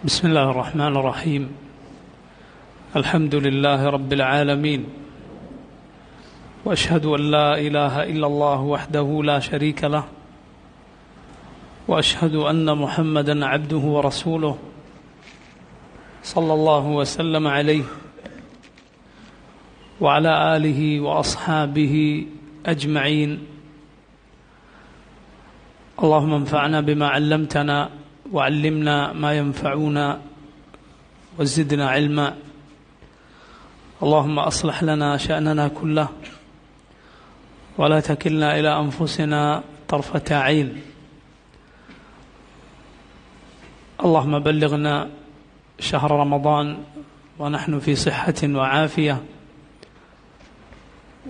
بسم الله الرحمن الرحيم. الحمد لله رب العالمين، وأشهد أن لا إله إلا الله وحده لا شريك له، وأشهد أن محمدا عبده ورسوله صلى الله وسلم عليه وعلى آله وأصحابه أجمعين. اللهم انفعنا بما علمتنا وعلمنا ما ينفعنا وزدنا علما. اللهم أصلح لنا شأننا كله ولا تكلنا إلى أنفسنا طرفة عين. اللهم بلغنا شهر رمضان ونحن في صحة وعافية،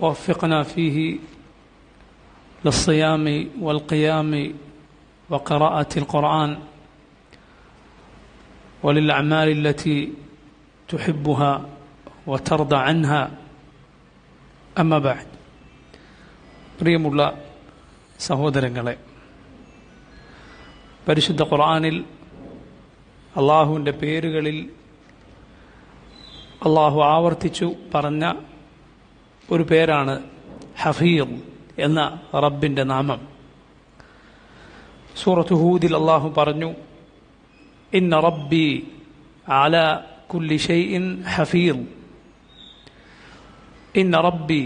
ووفقنا فيه للصيام والقيام وقراءة القرآن وللأعمال التي تحبها وترضى عنها. أما بعد. പ്രിയമുള്ള സഹോദരങ്ങളെ, പരിശുദ്ധ ഖുർആനിൽ അള്ളാഹുവിൻ്റെ പേരുകളിൽ അള്ളാഹു ആവർത്തിച്ചു പറഞ്ഞ ഒരു പേരാണ് ഹഫീദ് എന്ന റബ്ബിൻ്റെ നാമം. സൂറത്ത് ഹൂദിൽ അള്ളാഹു പറഞ്ഞു, ഇന്ന റബ്ബി അലാ കുല്ലി ഷൈഇൻ ഹഫീദ്. ഇന്ന റബ്ബി,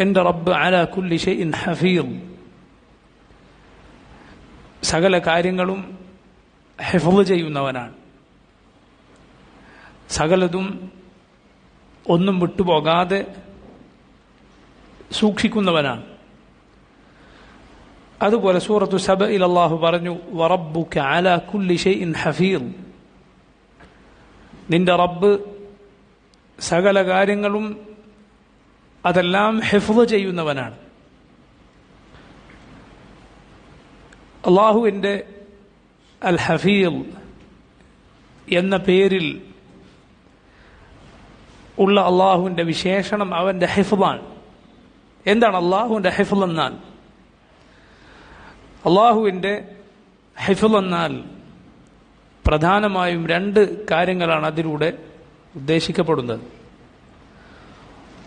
എൻ്റെ റബ്ബ് അലാ കുല്ലി ഷൈഇൻ ഹഫീദ്, സകല കാര്യങ്ങളും ഹിഫ്ള് ചെയ്യുന്നവനാണ്, സകലതും ഒന്നും വിട്ടുപോകാതെ സൂക്ഷിക്കുന്നവനാണ്. അതുപോലെ സൂറത്തു സബഇൽ അല്ലാഹു പറഞ്ഞു, വറബ്ബുക അലാ കുല്ലി ഷൈഇൻ ഹഫീദ്, നിന്റെ റബ്ബ് സകല കാര്യങ്ങളും അതെല്ലാം ഹിഫ്ള് ചെയ്യുന്നവനാണ്. അല്ലാഹുവിൻ്റെ അൽ ഹഫീദ് എന്ന പേരിൽ ഉള്ള അള്ളാഹുവിൻ്റെ വിശേഷണം അവൻ്റെ ഹിഫ്ളാണ്. എന്താണ് അള്ളാഹുവിൻ്റെ ഹിഫ്ള് എന്നാൽ? അള്ളാഹുവിൻ്റെ ഹിഫ്ള് എന്നാൽ പ്രധാനമായും രണ്ട് കാര്യങ്ങളാണ് അതിലൂടെ ഉദ്ദേശിക്കപ്പെടുന്നത്.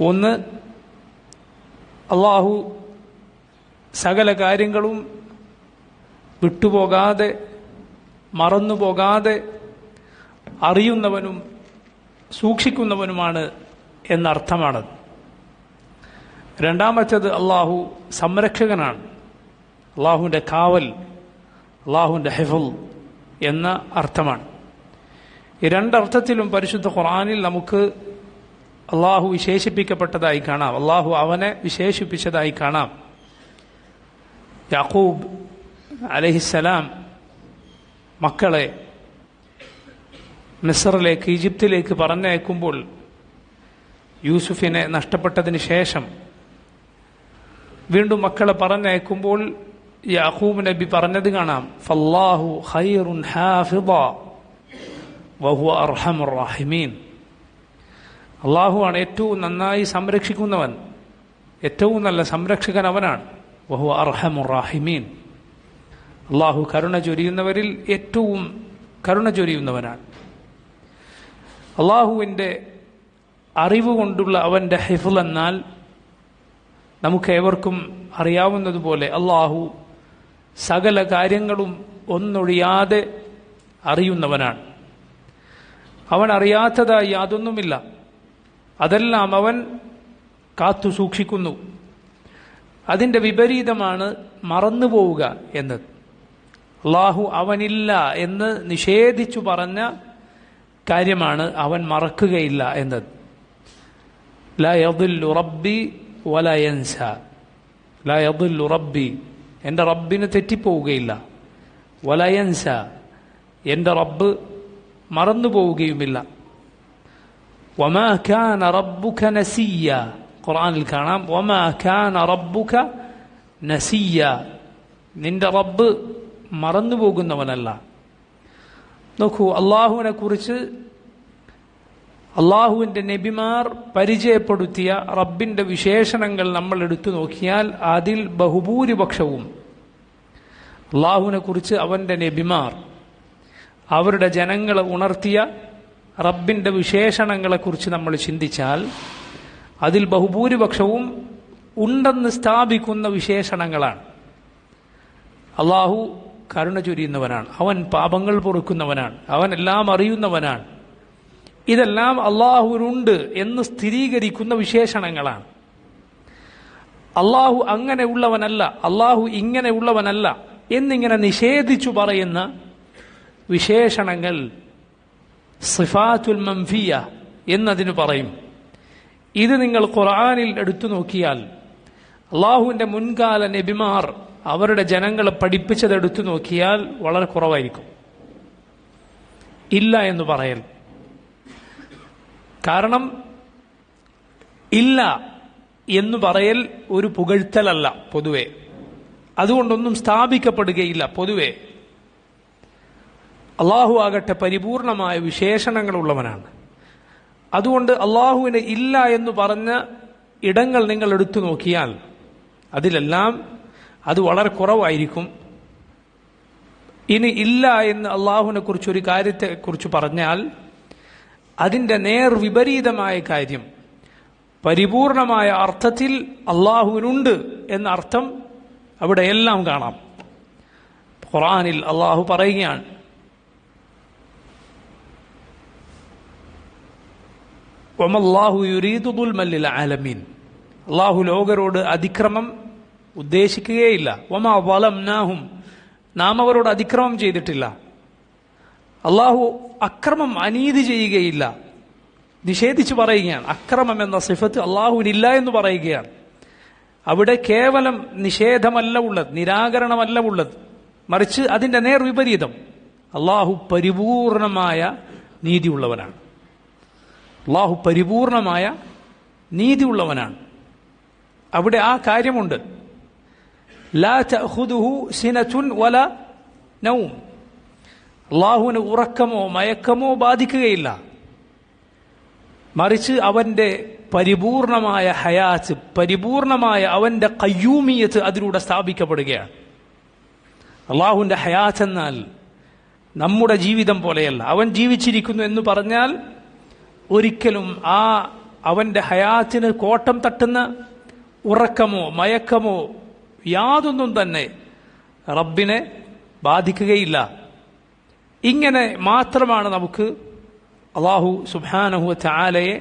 ഒന്ന്, അള്ളാഹു സകല കാര്യങ്ങളും വിട്ടുപോകാതെ മറന്നുപോകാതെ അറിയുന്നവനും സൂക്ഷിക്കുന്നവനുമാണ് എന്നർത്ഥമാണത്. രണ്ടാമത്തേത്, അള്ളാഹു സംരക്ഷകനാണ്, അള്ളാഹുവിൻ്റെ കാവൽ, അള്ളാഹുവിൻ്റെ ഹിഫ്ള് എന്ന അർത്ഥമാണ്. ഈ രണ്ടർത്ഥത്തിലും പരിശുദ്ധ ഖുർആനിൽ നമുക്ക് അള്ളാഹു വിശേഷിപ്പിക്കപ്പെട്ടതായി കാണാം, അള്ളാഹു അവനെ വിശേഷിപ്പിച്ചതായി കാണാം. യാക്കൂബ് അലൈഹിസ്സലാം മക്കളെ മിസ്റിലേക്ക്, ഈജിപ്തിലേക്ക് പറഞ്ഞയക്കുമ്പോൾ, യൂസുഫിനെ നഷ്ടപ്പെട്ടതിന് ശേഷം വീണ്ടും മക്കളെ പറഞ്ഞയക്കുമ്പോൾ യാക്കൂബ് നബി പറഞ്ഞത് കാണാം, ഫല്ലാഹു ഖൈറുൻ ഹാഫിദ വഹുവ അർഹമുർ റഹീമീൻ. അള്ളാഹുവാണ് ഏറ്റവും നന്നായി സംരക്ഷിക്കുന്നവൻ, ഏറ്റവും നല്ല സംരക്ഷകൻ അവനാണ്. വഹുവ അർഹമുർ റഹീമീൻ, അള്ളാഹു കരുണ ചൊരിയുന്നവരിൽ ഏറ്റവും കരുണ ചൊരിയുന്നവനാണ്. അള്ളാഹുവിൻ്റെ അറിവ് കൊണ്ടുള്ള അവൻ്റെ ഹിഫ്ള് എന്നാൽ നമുക്കേവർക്കും അറിയാവുന്നതുപോലെ അള്ളാഹു സകല കാര്യങ്ങളും ഒന്നൊഴിയാതെ അറിയുന്നവനാണ്. അവൻ അറിയാത്തതായി യാതൊന്നുമില്ല, അതെല്ലാം അവൻ കാത്തു സൂക്ഷിക്കുന്നു. അതിൻ്റെ വിപരീതമാണ് മറന്നുപോവുക എന്നത്. അള്ളാഹു അവനില്ല എന്ന് നിഷേധിച്ചു പറഞ്ഞ കാര്യമാണ് അവൻ മറക്കുകയില്ല എന്നത്. ലാ യദില്ലു റബ്ബി വലാ യൻസ. ലാ യദില്ലു റബ്ബി, എൻ്റെ റബ്ബിന് തെറ്റിപ്പോവുകയില്ല. വലാ യൻസ, എൻ്റെ റബ്ബ് മറന്നു പോവുകയുമില്ല. വമാ കാന റബ്ബുക നസിയ്യ, ഖുർആനിൽ കാണാം, വമാ കാന റബ്ബുക നസിയ്യ, നിന്റെ റബ്ബ് മറന്നു പോകുന്നവനല്ല. നോക്കൂ, അള്ളാഹുവിനെ കുറിച്ച് അള്ളാഹുവിൻ്റെ നബിമാർ പരിചയപ്പെടുത്തിയ റബ്ബിൻ്റെ വിശേഷണങ്ങൾ നമ്മൾ എടുത്തു നോക്കിയാൽ അതിൽ ബഹുഭൂരിപക്ഷവും അള്ളാഹുവിനെ കുറിച്ച് അവൻ്റെ നബിമാർ അവരുടെ ജനങ്ങളെ ഉണർത്തിയ റബ്ബിൻ്റെ വിശേഷണങ്ങളെക്കുറിച്ച് നമ്മൾ ചിന്തിച്ചാൽ അതിൽ ബഹുഭൂരിപക്ഷവും ഉണ്ടെന്ന് സ്ഥാപിക്കുന്ന വിശേഷണങ്ങളാണ്. അള്ളാഹു കരുണ ചൊരിയുന്നവനാണ്, അവൻ പാപങ്ങൾ പൊറുക്കുന്നവനാണ്, അവൻ എല്ലാം അറിയുന്നവനാണ്. ഇതെല്ലാം അള്ളാഹുവിനുണ്ട് എന്ന് സ്ഥിരീകരിക്കുന്ന വിശേഷണങ്ങളാണ്. അള്ളാഹു അങ്ങനെയുള്ളവനല്ല, അള്ളാഹു ഇങ്ങനെയുള്ളവനല്ല എന്നിങ്ങനെ നിഷേധിച്ചു പറയുന്ന വിശേഷണങ്ങൾ സിഫാത്തുൽ മൻഫിയ എന്നതിന് പറയും. ഇത് നിങ്ങൾ ഖുർആനിൽ എടുത്തു നോക്കിയാൽ അള്ളാഹുവിൻ്റെ മുൻകാല നബിമാർ അവരുടെ ജനങ്ങളെ പഠിപ്പിച്ചത് എടുത്തു നോക്കിയാൽ വളരെ കുറവായിരിക്കും ഇല്ല എന്ന് പറയൽ. കാരണം ഇല്ല എന്ന് പറയൽ ഒരു പുകഴ്ത്തലല്ല പൊതുവെ, അതുകൊണ്ടൊന്നും സ്ഥാപിക്കപ്പെടുകയില്ല പൊതുവെ. അള്ളാഹു ആകട്ടെ പരിപൂർണമായ വിശേഷണങ്ങളുള്ളവനാണ്. അതുകൊണ്ട് അള്ളാഹുവിന് ഇല്ല എന്ന് പറഞ്ഞ ഇടങ്ങൾ നിങ്ങൾ എടുത്തു നോക്കിയാൽ അതിലെല്ലാം അത് വളരെ കുറവായിരിക്കും. ഇനി ഇല്ല എന്ന് അള്ളാഹുവിനെ കുറിച്ച് ഒരു കാര്യത്തെക്കുറിച്ച് പറഞ്ഞാൽ അതിൻ്റെ നേർ വിപരീതമായ കാര്യം, പരിപൂർണമായ അർത്ഥത്തിൽ അള്ളാഹുവിനുണ്ട് എന്ന അർത്ഥം അവിടെ എല്ലാം കാണാം. ഖുർആനിൽ അള്ളാഹു പറയുകയാണ്, വമല്ലാഹു യുരീദു ദുൽമൻ ലിൽ ആലമീൻ, അള്ളാഹു ലോകരോട് അതിക്രമം ഉദ്ദേശിക്കുകയില്ല. വമാ വലംനാഹും, നാം അവരോട് അതിക്രമം ചെയ്തിട്ടില്ല. അള്ളാഹു അക്രമം അനീതി ചെയ്യുകയില്ല, നിഷേധിച്ചു പറയുകയാണ്. അക്രമം എന്ന സിഫത്ത് അള്ളാഹുവിനില്ല എന്ന് പറയുകയാണ്. അവിടെ കേവലം നിഷേധമല്ല ഉള്ളത്, നിരാകരണമല്ല ഉള്ളത്, മറിച്ച് അതിൻ്റെ നേർ വിപരീതം. അള്ളാഹു പരിപൂർണമായ നീതിയുള്ളവനാണ്. അള്ളാഹു പരിപൂർണമായ നീതിയുള്ളവനാണ്. അവിടെ ആ കാര്യമുണ്ട്. ലാ തഅഖുദുഹു സിനതുൻ വല നൗം, അള്ളാഹുവിന് ഉറക്കമോ മയക്കമോ ബാധിക്കുകയില്ല, മറിച്ച് അവന്റെ പരിപൂർണമായ ഹയാത്ത്, പരിപൂർണമായ അവന്റെ ഖയ്യൂമിയത്ത് അതിലൂടെ സ്ഥാപിക്കപ്പെടുകയാണ്. അള്ളാഹുവിന്റെ ഹയാത്ത് എന്നാൽ നമ്മുടെ ജീവിതം പോലെയല്ല. അവൻ ജീവിച്ചിരിക്കുന്നു എന്ന് പറഞ്ഞാൽ ഒരിക്കലും ആ അവന്റെ ഹയാത്തിന് കോട്ടം തട്ടുന്ന ഉറക്കമോ മയക്കമോ യാതൊന്നും തന്നെ റബ്ബിനെ ബാധിക്കുകയില്ല. ഇങ്ങനെ മാത്രമാണ് നമുക്ക് അള്ളാഹു സുബ്ഹാനഹു വ തആലയെ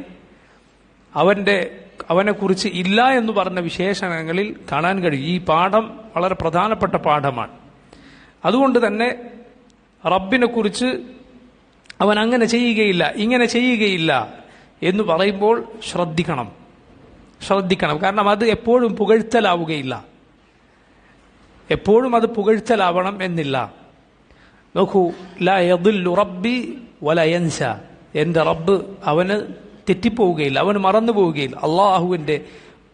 അവനെക്കുറിച്ച് ഇല്ല എന്ന് പറഞ്ഞ വിശേഷണങ്ങളിൽ കാണാൻ കഴിയും. ഈ പാഠം വളരെ പ്രധാനപ്പെട്ട പാഠമാണ്. അതുകൊണ്ട് തന്നെ റബ്ബിനെ കുറിച്ച് അവൻ അങ്ങനെ ചെയ്യുകയില്ല ഇങ്ങനെ ചെയ്യുകയില്ല എന്ന് പറയുമ്പോൾ ശ്രദ്ധിക്കണം. കാരണം അത് എപ്പോഴും പുകഴ്ത്തലാവുകയില്ല, എപ്പോഴും അത് പുകഴ്ത്തലാവണം എന്നില്ല. നോക്കൂ, ലാ യദില്ലു റബ്ബി വല യൻസ, എൻ്റെ റബ്ബ് അവന് തെറ്റിപ്പോവുകയില്ല, അവന് മറന്നു പോവുകയില്ല. അള്ളാഹുവിൻ്റെ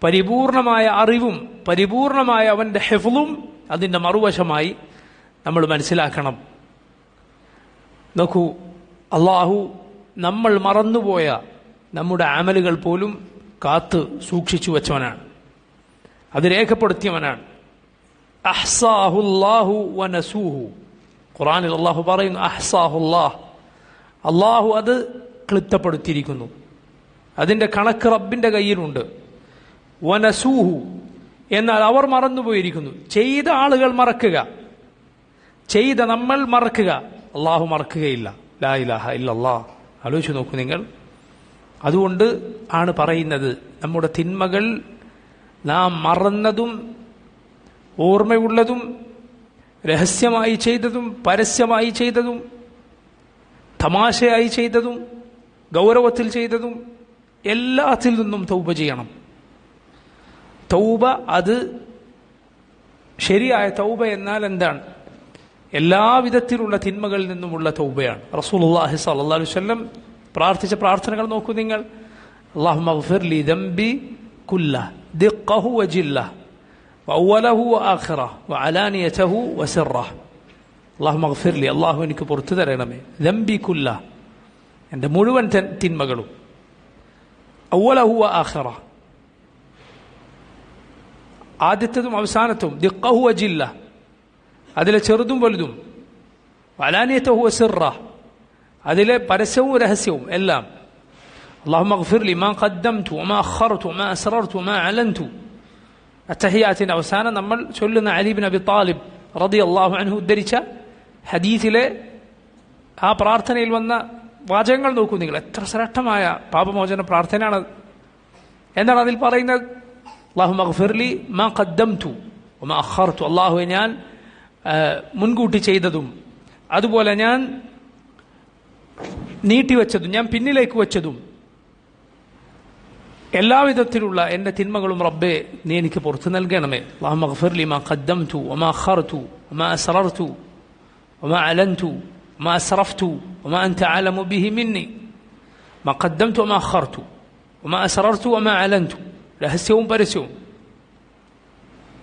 പരിപൂർണമായ അറിവും പരിപൂർണമായ അവൻ്റെ ഹിഫ്ളും അതിൻ്റെ മറുവശമായി നമ്മൾ മനസ്സിലാക്കണം. നോക്കൂ, അള്ളാഹു നമ്മൾ മറന്നുപോയ നമ്മുടെ അമലുകൾ പോലും കാത്ത് സൂക്ഷിച്ചു വെച്ചവനാണ്, അത് രേഖപ്പെടുത്തിയവനാണ്. അഹ്സാഹുല്ലാഹു വനസൂഹു, ഖുർആനിൽ അള്ളാഹു പറയുന്നു അഹ്സാഹുല്ലാഹ്, അള്ളാഹു അത് ക്ലിപ്തപ്പെടുത്തിയിരിക്കുന്നു, അതിൻ്റെ കണക്ക് റബ്ബിൻ്റെ കയ്യിലുണ്ട്. വനസൂഹു, എന്നാൽ അവർ മറന്നുപോയിരിക്കുന്നു. ചെയ്ത ആളുകൾ മറക്കുക, ചെയ്ത നമ്മൾ മറക്കുക, അള്ളാഹു മറക്കുകയില്ല. ലാ ഇലാഹ ഇല്ലല്ലാഹ്. ആലോചിച്ച് നോക്കൂ നിങ്ങൾ. അതുകൊണ്ട് ആണ് പറയുന്നത്, നമ്മുടെ തിന്മകൾ നാം മറന്നതും ഓർമ്മയുള്ളതും രഹസ്യമായി ചെയ്തതും പരസ്യമായി ചെയ്തതും തമാശയായി ചെയ്തതും ഗൗരവത്തിൽ ചെയ്തതും എല്ലാത്തിൽ നിന്നും തൗബ ചെയ്യണം. തൗബ, അത് ശരിയായ തൗബ എന്നാൽ എന്താണ്? എല്ലാവിധത്തിലുള്ള തിന്മകളിൽ നിന്നുമുള്ള തൗബയാണ്. റസൂലുള്ളാഹി സ്വല്ലല്ലാഹു അലൈഹി വസല്ലം പ്രാർത്ഥിച്ച പ്രാർത്ഥനകൾ നോക്കൂ നിങ്ങൾ. അല്ലാഹുമ്മഗ്ഫിർ ലി ദംബി കുല്ലഹു ദിഖ്ഖഹു വജില്ലഹു വഅവ്വലഹു വആഖിറഹു വഅലാനിയതഹു വസിറഹു. അല്ലാഹുമ്മഗ്ഫിർ ലി, അല്ലാഹു എനിക്ക് പുറത്തു തരണമേ, ദംബി കുല്ലഹു, എൻ്റെ മുഴുവൻ തിന്മകളും, അവ്വലഹു വആഖിറഹു, ആദ്യത്തേതും അവസാനത്തും, ദിഖ്ഖഹു വജില്ലഹു, അതിലെ ചെറുതും വലുതും, വഅലാനിയതഹു വസിറ, അതിലെ പരസ്യവും രഹസ്യവും എല്ലാം. അല്ലാഹുമ്മ ഗ്ഫിർ ലി മാ ഖദ്ദംതു വമാ അഖർതു വമാ അസ്റർതു വമാ അലൻതു. അത്തഹിയാത്തിന്റെ അവസാനം നമ്മൾ ചൊല്ലുന്ന അലി ഇബ്നു അബി ത്വാലിബ് റളിയല്ലാഹു അൻഹു ഉദ്ധരിച്ച ഹദീസിലെ ആ പ്രാർത്ഥനയിൽ വന്ന വാചകങ്ങൾ നോക്കൂ നിങ്ങൾ. എത്ര ശ്രേഷ്ഠമായ പാപമോചന പ്രാർത്ഥനയാണ്. എന്താണ് അതിൽ പറയുന്നത്? അല്ലാഹുമ്മ ഗ്ഫിർ ലി മാ ഖദ്ദംതു വമാ അഖർതു, അല്ലാഹുവേ ഞാൻ മുൻകൂട്ടി ചെയ്തതും അതുപോലെ ഞാൻ നീട്ടിവെച്ചതും ഞാൻ പിന്നിലേക്ക് വെച്ചതും എല്ലാവിധത്തിലുള്ള എൻ്റെ തിന്മകളും റബ്ബേ നീ എനിക്ക് പുറത്തു നൽകണമേ. അല്ലാഹുമ്മ ഗ്ഫിർ ലി മാ ഖദ്ദംതു വമാ അഖർതു വമാ അസ്റർതു വമാ അലൻതു വമാ അസ്റഫ്തു വമാ അൻത അഅലമു ബിഹി മിന്നി. മാ ഖദ്ദംതു വമാ അഖർതു വമാ അസ്റർതു വമാ അലൻതു, രഹസ്യവും പരസ്യവും.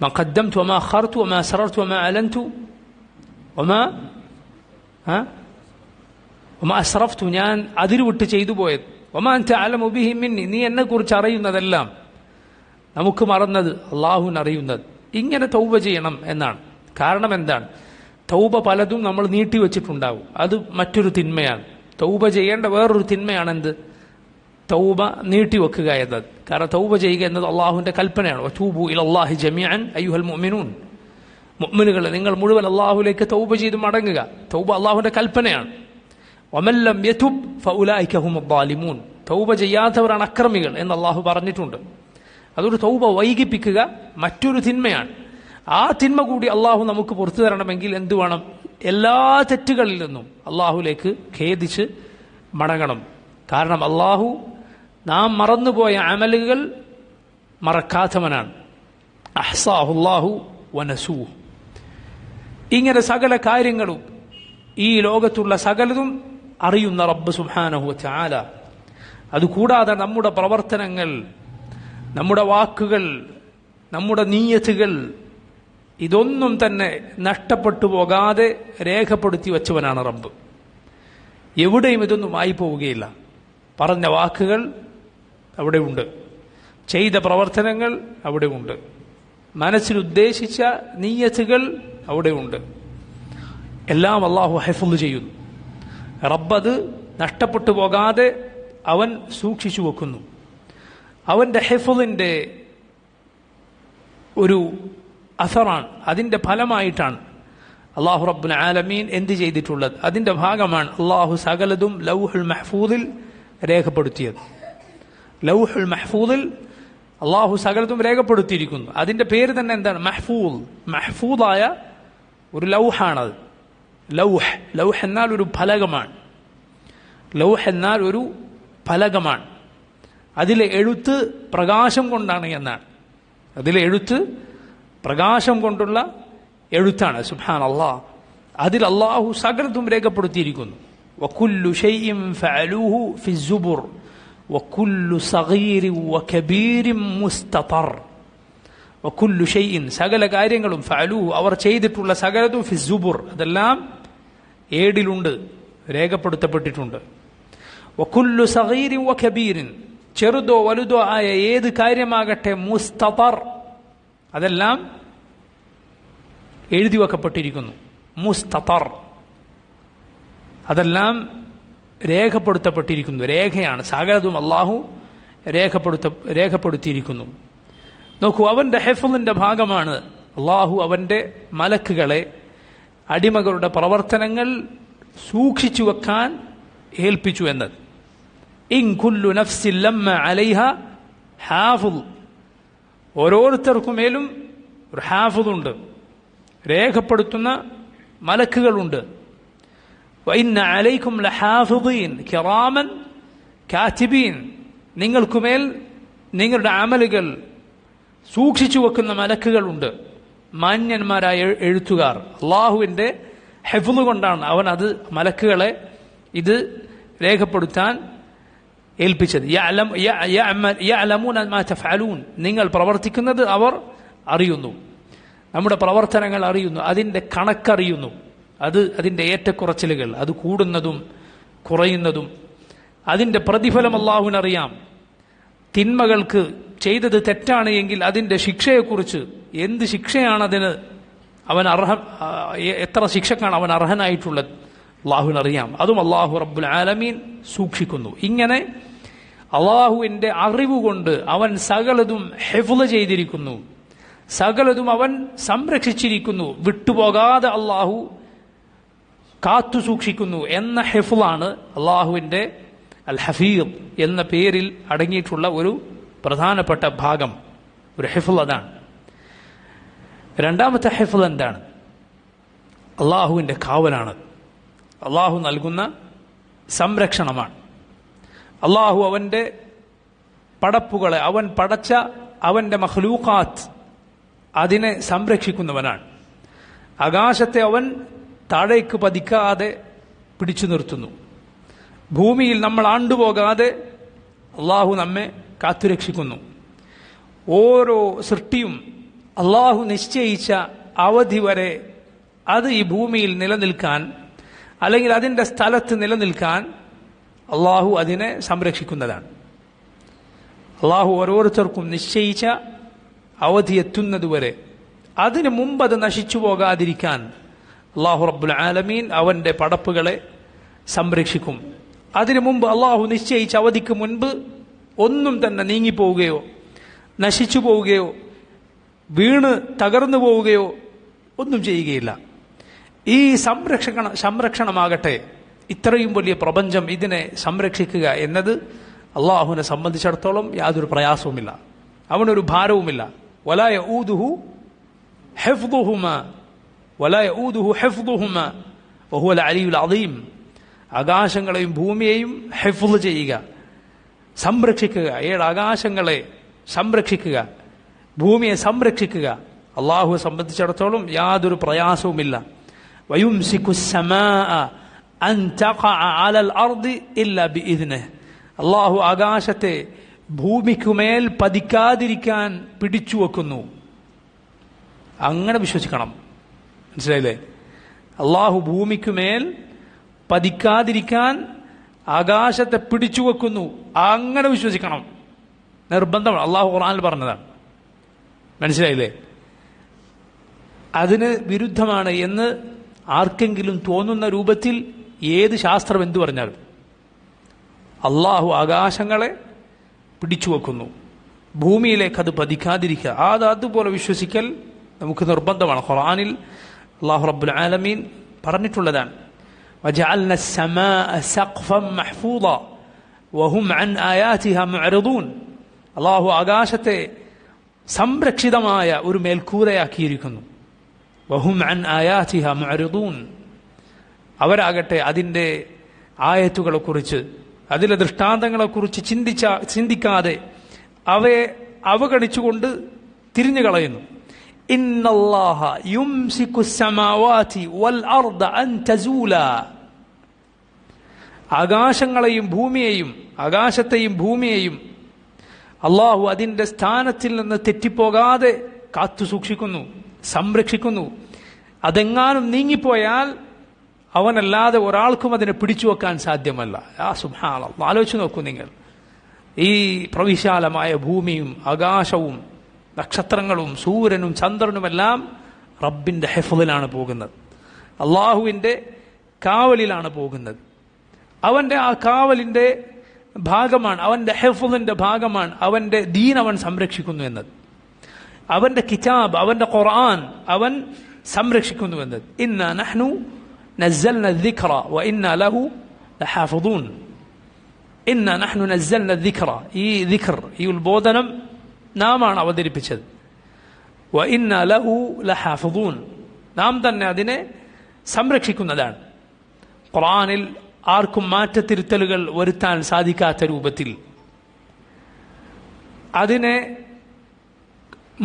മാ ഖദ്ദംതു വമാ അഖർതു വമാ അസ്റർതു വമാ അലൻതു വമാ വമാ അസ്റഫ്തു, ഞാൻ അതിരുവിട്ട് ചെയ്തു പോയത്. വമാ അൻത അഅലമു ബിഹി മിന്നി, നീ എന്നെക്കുറിച്ച് അറിയുന്നതെല്ലാം, നമുക്ക് മറന്നത് അള്ളാഹുവിന് അറിയുന്നത്. ഇങ്ങനെ തൗബ ചെയ്യണം എന്നാണ്. കാരണം എന്താണ്? തൗബ പലതും നമ്മൾ നീട്ടിവെച്ചിട്ടുണ്ടാവും, അത് മറ്റൊരു തിന്മയാണ്. തൗബ ചെയ്യേണ്ട വേറൊരു തിന്മയാണ് എന്ത്? തൗബ നീട്ടിവെക്കുക എന്നത്. കാരണം തൗബ ചെയ്യുക എന്നത് അള്ളാഹുവിന്റെ കൽപ്പനയാണ്. വതൂബു ഇലല്ലാഹി ജമീഅൻ അയ്യുഹൽ മുഅ്മിനൂൻ, മുഅ്മിനുകളെ നിങ്ങൾ മുഴുവൻ അള്ളാഹുവിലേക്ക് തൗബ ചെയ്ത് മടങ്ങുക. തൗബ അള്ളാഹുവിന്റെ കൽപ്പനയാണ്. വമൻ ലം യതുബ് ഫഉലൈക ഹുമുദ് ളാലിമൂൻ, തൗബ ചെയ്യാത്തവരാണ് അക്രമികൾ എന്ന് അള്ളാഹു പറഞ്ഞിട്ടുണ്ട്. അതൊരു തൗബ വൈകിപ്പിക്കുക മറ്റൊരു തിന്മയാണ്. ആ തിന്മ കൂടി അള്ളാഹു നമുക്ക് പുറത്തു തരണമെങ്കിൽ എന്തു വേണം? എല്ലാ തെറ്റുകളിൽ നിന്നും അള്ളാഹുലേക്ക് ഖേദിച്ച് മടങ്ങണം. കാരണം അള്ളാഹു നാം മറന്നുപോയ അമലുകൾ മറക്കാത്തവനാണ്. അഹ്സാഹുല്ലാഹു വനസൂഹ്. ഇങ്ങനെ സകല കാര്യങ്ങളും ഈ ലോകത്തുള്ള സകലതും അറിയുന്ന റബ്ബ് സുബ്ഹാനഹു വ തആല. അതുകൂടാതെ നമ്മുടെ പ്രവർത്തനങ്ങൾ, നമ്മുടെ വാക്കുകൾ, നമ്മുടെ നീയത്തുകൾ, ഇതൊന്നും തന്നെ നഷ്ടപ്പെട്ടു പോകാതെ രേഖപ്പെടുത്തി വച്ചവനാണ് റബ്ബ്. എവിടെയും ഇതൊന്നും ആയി പോവുകയില്ല. പറഞ്ഞ വാക്കുകൾ അവിടെയുണ്ട്, ചെയ്ത പ്രവർത്തനങ്ങൾ അവിടെയുണ്ട്, മനസ്സിലുദ്ദേശിച്ച നീയത്തുകൾ അവിടെയുണ്ട്. എല്ലാം അള്ളാഹു ഹിഫ്ള് ചെയ്യുന്നു. റബ്ബത് നഷ്ടപ്പെട്ടു പോകാതെ അവൻ സൂക്ഷിച്ചു വെക്കുന്നു. അവന്റെ ഹിഫ്ളിന്റെ ഒരു അസറാണ്, അതിന്റെ ഫലമായിട്ടാണ് അള്ളാഹു റബ്ബുൽ ആലമീൻ എന്ത് ചെയ്തിട്ടുള്ളത്. അതിന്റെ ഭാഗമാണ് അള്ളാഹു സകലതും ലൗഹുൽ മഹ്ഫൂദിൽ രേഖപ്പെടുത്തിയത്. ലൗഹുൽ മഹ്ഫൂദിൽ അള്ളാഹു സകലതും രേഖപ്പെടുത്തിയിരിക്കുന്നു. അതിന്റെ പേര് തന്നെ എന്താണ്? മഹ്ഫൂദ്. മഹ്ഫൂദായ ഒരു ലൗഹാണത്. ലൗഹ്, ലൗഹ് എന്നാൽ ഒരു ഫലകമാണ്. ലൗഹ് എന്നാൽ ഒരു ഫലകമാണ്. അതിലെ എഴുത്ത് പ്രകാശം കൊണ്ടാണ് എന്നാണ്. അതിലെ എഴുത്ത് പ്രകാശം കൊണ്ടുള്ള എഴുത്താണ്. സുബ്ഹാനല്ലാഹ്. അതിൽ അള്ളാഹു സകലതും രേഖപ്പെടുത്തിയിരിക്കുന്നു. വകുല്ലു ശൈഇൻ ഫഅലൂഹു ഫിസ്സുബുർ വകുല്ലു സഗീരിൻ വകബീരിൻ മുസ്തതർ. വകുല്ലു ശൈഇൻ, സകല കാര്യങ്ങളും, ഫഅലൂഹു അവർ ചെയ്തിട്ടുള്ള സകലതും ഫിസ്സുബുർ, അതെല്ലാം ഏടിലുണ്ട്, രേഖപ്പെടുത്തപ്പെട്ടിട്ടുണ്ട്. വകുല്ലു സഗീരിൻ വകബീരിൻ, ചെറുതോ വലുതോ ആയ ഏത് കാര്യമാകട്ടെ, മുസ്തതർ, അതെല്ലാം എഴുതി വെക്കപ്പെട്ടിരിക്കുന്നു. മുസ്തതർ, അതെല്ലാം രേഖപ്പെടുത്തപ്പെട്ടിരിക്കുന്നു. രേഖയാണ്. സകലതും അള്ളാഹു രേഖപ്പെടുത്തിയിരിക്കുന്നു. നോക്കൂ, അവന്റെ ഹിഫ്ളിന്റെ ഭാഗമാണ് അള്ളാഹു അവന്റെ മലക്കുകളെ അടിമകളുടെ പ്രവർത്തനങ്ങൾ സൂക്ഷിച്ചു വെക്കാൻ ഏൽപ്പിച്ചു എന്നത്. ഇൻ കുല്ലു നഫ്സിൻ ലമ്മ അലൈഹ ഹാഫിദ്, ഓരോരുത്തർക്കുമേലും ഒരു ഹാഫിദുണ്ട്, രേഖപ്പെടുത്തുന്ന മലക്കുകളുണ്ട്. വഇന്ന അലൈക്കും ലഹാഫിദീൻ കിറാമൻ കാതിബീൻ, നിങ്ങൾക്കുമേൽ നിങ്ങളുടെ അമലുകൾ സൂക്ഷിച്ചു വെക്കുന്ന മലക്കുകളുണ്ട്, മാന്യന്മാരായ എഴുത്തുകാർ. അള്ളാഹുവിന്റെ ഹിഫ്ള് കൊണ്ടാണ് അവൻ അത് മലക്കുകളെ ഇത് രേഖപ്പെടുത്താൻ ഏൽപ്പിച്ചത്. യഅലമൂന മാ തഫഅലൂൻ, നിങ്ങൾ പ്രവർത്തിക്കുന്നത് അവർ അറിയുന്നു. നമ്മുടെ പ്രവർത്തനങ്ങൾ അറിയുന്നു, അതിന്റെ കണക്കറിയുന്നു, അതിന്റെ ഏറ്റക്കുറച്ചിലുകൾ, അത് കൂടുന്നതും കുറയുന്നതും, അതിന്റെ പ്രതിഫലം അള്ളാഹുവിനറിയാം. തിന്മകൾക്ക് ചെയ്തത് തെറ്റാണ് എങ്കിൽ അതിന്റെ ശിക്ഷയെക്കുറിച്ച്, എന്ത് ശിക്ഷയാണ് അതിന് അവൻ എത്ര ശിക്ഷക്കാണ് അവൻ അർഹനായിട്ടുള്ളത്, അള്ളാഹുവിനറിയാം. അതും അള്ളാഹു റബ്ബുൽ ആലമീൻ സൂക്ഷിക്കുന്നു. ഇങ്ങനെ അള്ളാഹുവിൻ്റെ അറിവ് കൊണ്ട് അവൻ സകലതും ഹിഫ്ള് ചെയ്തിരിക്കുന്നു, സകലതും അവൻ സംരക്ഷിച്ചിരിക്കുന്നു, വിട്ടുപോകാതെ അള്ളാഹു കാത്തു സൂക്ഷിക്കുന്നു എന്ന ഹിഫ്ളാണ് അള്ളാഹുവിൻ്റെ അൽ ഹഫീദ് എന്ന പേരിൽ അടങ്ങിയിട്ടുള്ള ഒരു പ്രധാനപ്പെട്ട ഭാഗം. ഒരു ഹിഫ്ള് അതാണ്. രണ്ടാമത്തെ ഹിഫ്ള് എന്താണ്? അള്ളാഹുവിൻ്റെ കാവലാണ്, അള്ളാഹു നൽകുന്ന സംരക്ഷണമാണ്. അള്ളാഹു അവൻ്റെ പടപ്പുകളെ, അവൻ പടച്ച അവൻ്റെ മഖ്ലൂഖാത്ത്, അതിനെ സംരക്ഷിക്കുന്നവനാണ്. ആകാശത്തെ അവൻ താഴേക്ക് പതിക്കാതെ പിടിച്ചു നിർത്തുന്നു. ഭൂമിയിൽ നമ്മൾ ആണ്ടുപോകാതെ അള്ളാഹു നമ്മെ കാത്തുരക്ഷിക്കുന്നു. ഓരോ സൃഷ്ടിയും അള്ളാഹു നിശ്ചയിച്ച അവധി വരെ അത് ഈ ഭൂമിയിൽ നിലനിൽക്കാൻ, അല്ലെങ്കിൽ അതിൻ്റെ സ്ഥലത്ത് നിലനിൽക്കാൻ അള്ളാഹു അതിനെ സംരക്ഷിക്കുന്നതാണ്. അള്ളാഹു ഓരോരുത്തർക്കും നിശ്ചയിച്ച അവധി എത്തുന്നതുവരെ, അതിനു മുമ്പ് അത് നശിച്ചു പോകാതിരിക്കാൻ അള്ളാഹു റബ്ബുൽ ആലമീൻ അവൻ്റെ പടപ്പുകളെ സംരക്ഷിക്കും. അതിനു മുമ്പ് അള്ളാഹു നിശ്ചയിച്ച അവധിക്ക് മുൻപ് ഒന്നും തന്നെ നീങ്ങിപ്പോവുകയോ നശിച്ചു പോവുകയോ വീണ് തകർന്നു പോവുകയോ ഒന്നും ചെയ്യുകയില്ല. ഈ സംരക്ഷണമാകട്ടെ, ഇത്രയും വലിയ പ്രപഞ്ചം ഇതിനെ സംരക്ഷിക്കുക എന്നത് അള്ളാഹുവിനെ സംബന്ധിച്ചിടത്തോളം യാതൊരു പ്രയാസവുമില്ല, അവനൊരു ഭാരവുമില്ല. വലാ യഊദുഹു ഹിഫ്ദുഹുമാ വലാ യഊദുഹു ഹിഫ്ദുഹുമാ വഹുവൽ അലിയുൽ അദീം. ആകാശങ്ങളെയും ഭൂമിയെയും ഹിഫ്ള് ചെയ്യുക, സംരക്ഷിക്കുക, 7 ആകാശങ്ങളെ സംരക്ഷിക്കുക, ഭൂമിയെ സംരക്ഷിക്കുക, അള്ളാഹുവെ സംബന്ധിച്ചിടത്തോളം യാതൊരു പ്രയാസവുമില്ല. വയുംസിക്കു സ്സമാഅ അൻ തഖഅ അലൽ അർദി ഇല്ലാ ബിഇദ്നിഹി. അള്ളാഹു ആകാശത്തെ ഭൂമിക്കുമേൽ പതിക്കാതിരിക്കാൻ പിടിച്ചു വെക്കുന്നു. അങ്ങനെ വിശ്വസിക്കണം, മനസ്സിലായില്ലേ? അള്ളാഹു ഭൂമിക്കുമേൽ പതിക്കാതിരിക്കാൻ ആകാശത്തെ പിടിച്ചു വെക്കുന്നു, അങ്ങനെ വിശ്വസിക്കണം, നിർബന്ധമാണ്. അള്ളാഹു ഖുർആനിൽ പറഞ്ഞതാണ്, മനസ്സിലായില്ലേ? അതിന് വിരുദ്ധമാണ് എന്ന് ആർക്കെങ്കിലും തോന്നുന്ന രൂപത്തിൽ ഏത് ശാസ്ത്രം എന്തു പറഞ്ഞാലും അള്ളാഹു ആകാശങ്ങളെ പിടിച്ചു വെക്കുന്നു, ഭൂമിയിലേക്ക് അത് പതിക്കാതിരിക്കുക, അതുപോലെ വിശ്വസിക്കൽ നമുക്ക് നിർബന്ധമാണ്. ഖുർആനിൽ അല്ലാഹു റബ്ബുൽ ആലമീൻ പറഞ്ഞിട്ടുള്ളതാണ്. വജഅൽന അസ്സമാഅ സഖ്ഫൻ മഹ്ഫൂള വഹും അൻ ആയാതിഹാ മുഅ്റിദൂൻ. അല്ലാഹു ആകാശത്തെ സംരക്ഷിതമായ ഒരു മേൽക്കൂരയാക്കിയിരിക്കുന്നു. വഹും അൻ ആയാതിഹാ മുഅ്റിദൂൻ. അവരാകട്ടെ അതിൻ്റെ ആയത്തുകളെക്കുറിച്ച്, അതിലെ ദൃഷ്ടാന്തങ്ങളെക്കുറിച്ച് ചിന്തിക്കാതെ അവയെ അവഗണിച്ചുകൊണ്ട് തിരിഞ്ഞു കളയുന്നു. ഇന്നല്ലാഹ യുംസിക്കു സ്സമാവാതി വൽ അർദ അൻ തസൂലാ. ആകാശത്തെയും ഭൂമിയെയും അള്ളാഹു അതിൻ്റെ സ്ഥാനത്തിൽ നിന്ന് തെറ്റിപ്പോകാതെ കാത്തു സൂക്ഷിക്കുന്നു, സംരക്ഷിക്കുന്നു. അതെങ്ങാനും നീങ്ങിപ്പോയാൽ അവനല്ലാതെ ഒരാൾക്കും അതിനെ പിടിച്ചു വെക്കാൻ സാധ്യമല്ല. സുബ്ഹാനല്ലാഹ്, ആലോചിച്ച് നോക്കൂ നിങ്ങൾ. ഈ പ്രവിശാലമായ ഭൂമിയും ആകാശവും നക്ഷത്രങ്ങളും സൂര്യനും ചന്ദ്രനുമെല്ലാം റബ്ബിൻ്റെ ഹിഫ്ളിലാണ് പോകുന്നത്, അള്ളാഹുവിൻ്റെ കാവലിലാണ് പോകുന്നത്. അവൻ്റെ ആ കാവലിൻ്റെ ഭാഗമാണ്, അവൻ്റെ ഹിഫ്ളിൻ്റെ ഭാഗമാണ് അവൻ്റെ ദീൻ അവൻ സംരക്ഷിക്കുന്നു എന്നത്, അവൻ്റെ കിതാബ്, അവൻ്റെ ഖുർആൻ അവൻ സംരക്ഷിക്കുന്നു എന്നത്. ഇന്നാ നഹ്നു നസ്സൽന الذിക്റ വഇന്നാ ലഹു ലഹാഫിദൂൻ. ഇന്നാ നഹ്നു നസ്സൽന الذിക്റ, ഈ ദിക്ർ, ഈ ഉത്ബോധനം നാമാണ് അവതരിപ്പിച്ചത്. വഇന്നാ ലഹു ലഹാഫിദൂൻ, നാം തന്നെ അതിനെ സംരക്ഷിക്കുന്നതാണ്. ഖുർആനിൽ ആർക്കും മാറ്റത്തിരുത്തലുകൾ വരുത്താൻ സാധിക്കാത്ത രൂപത്തിൽ, അതിനെ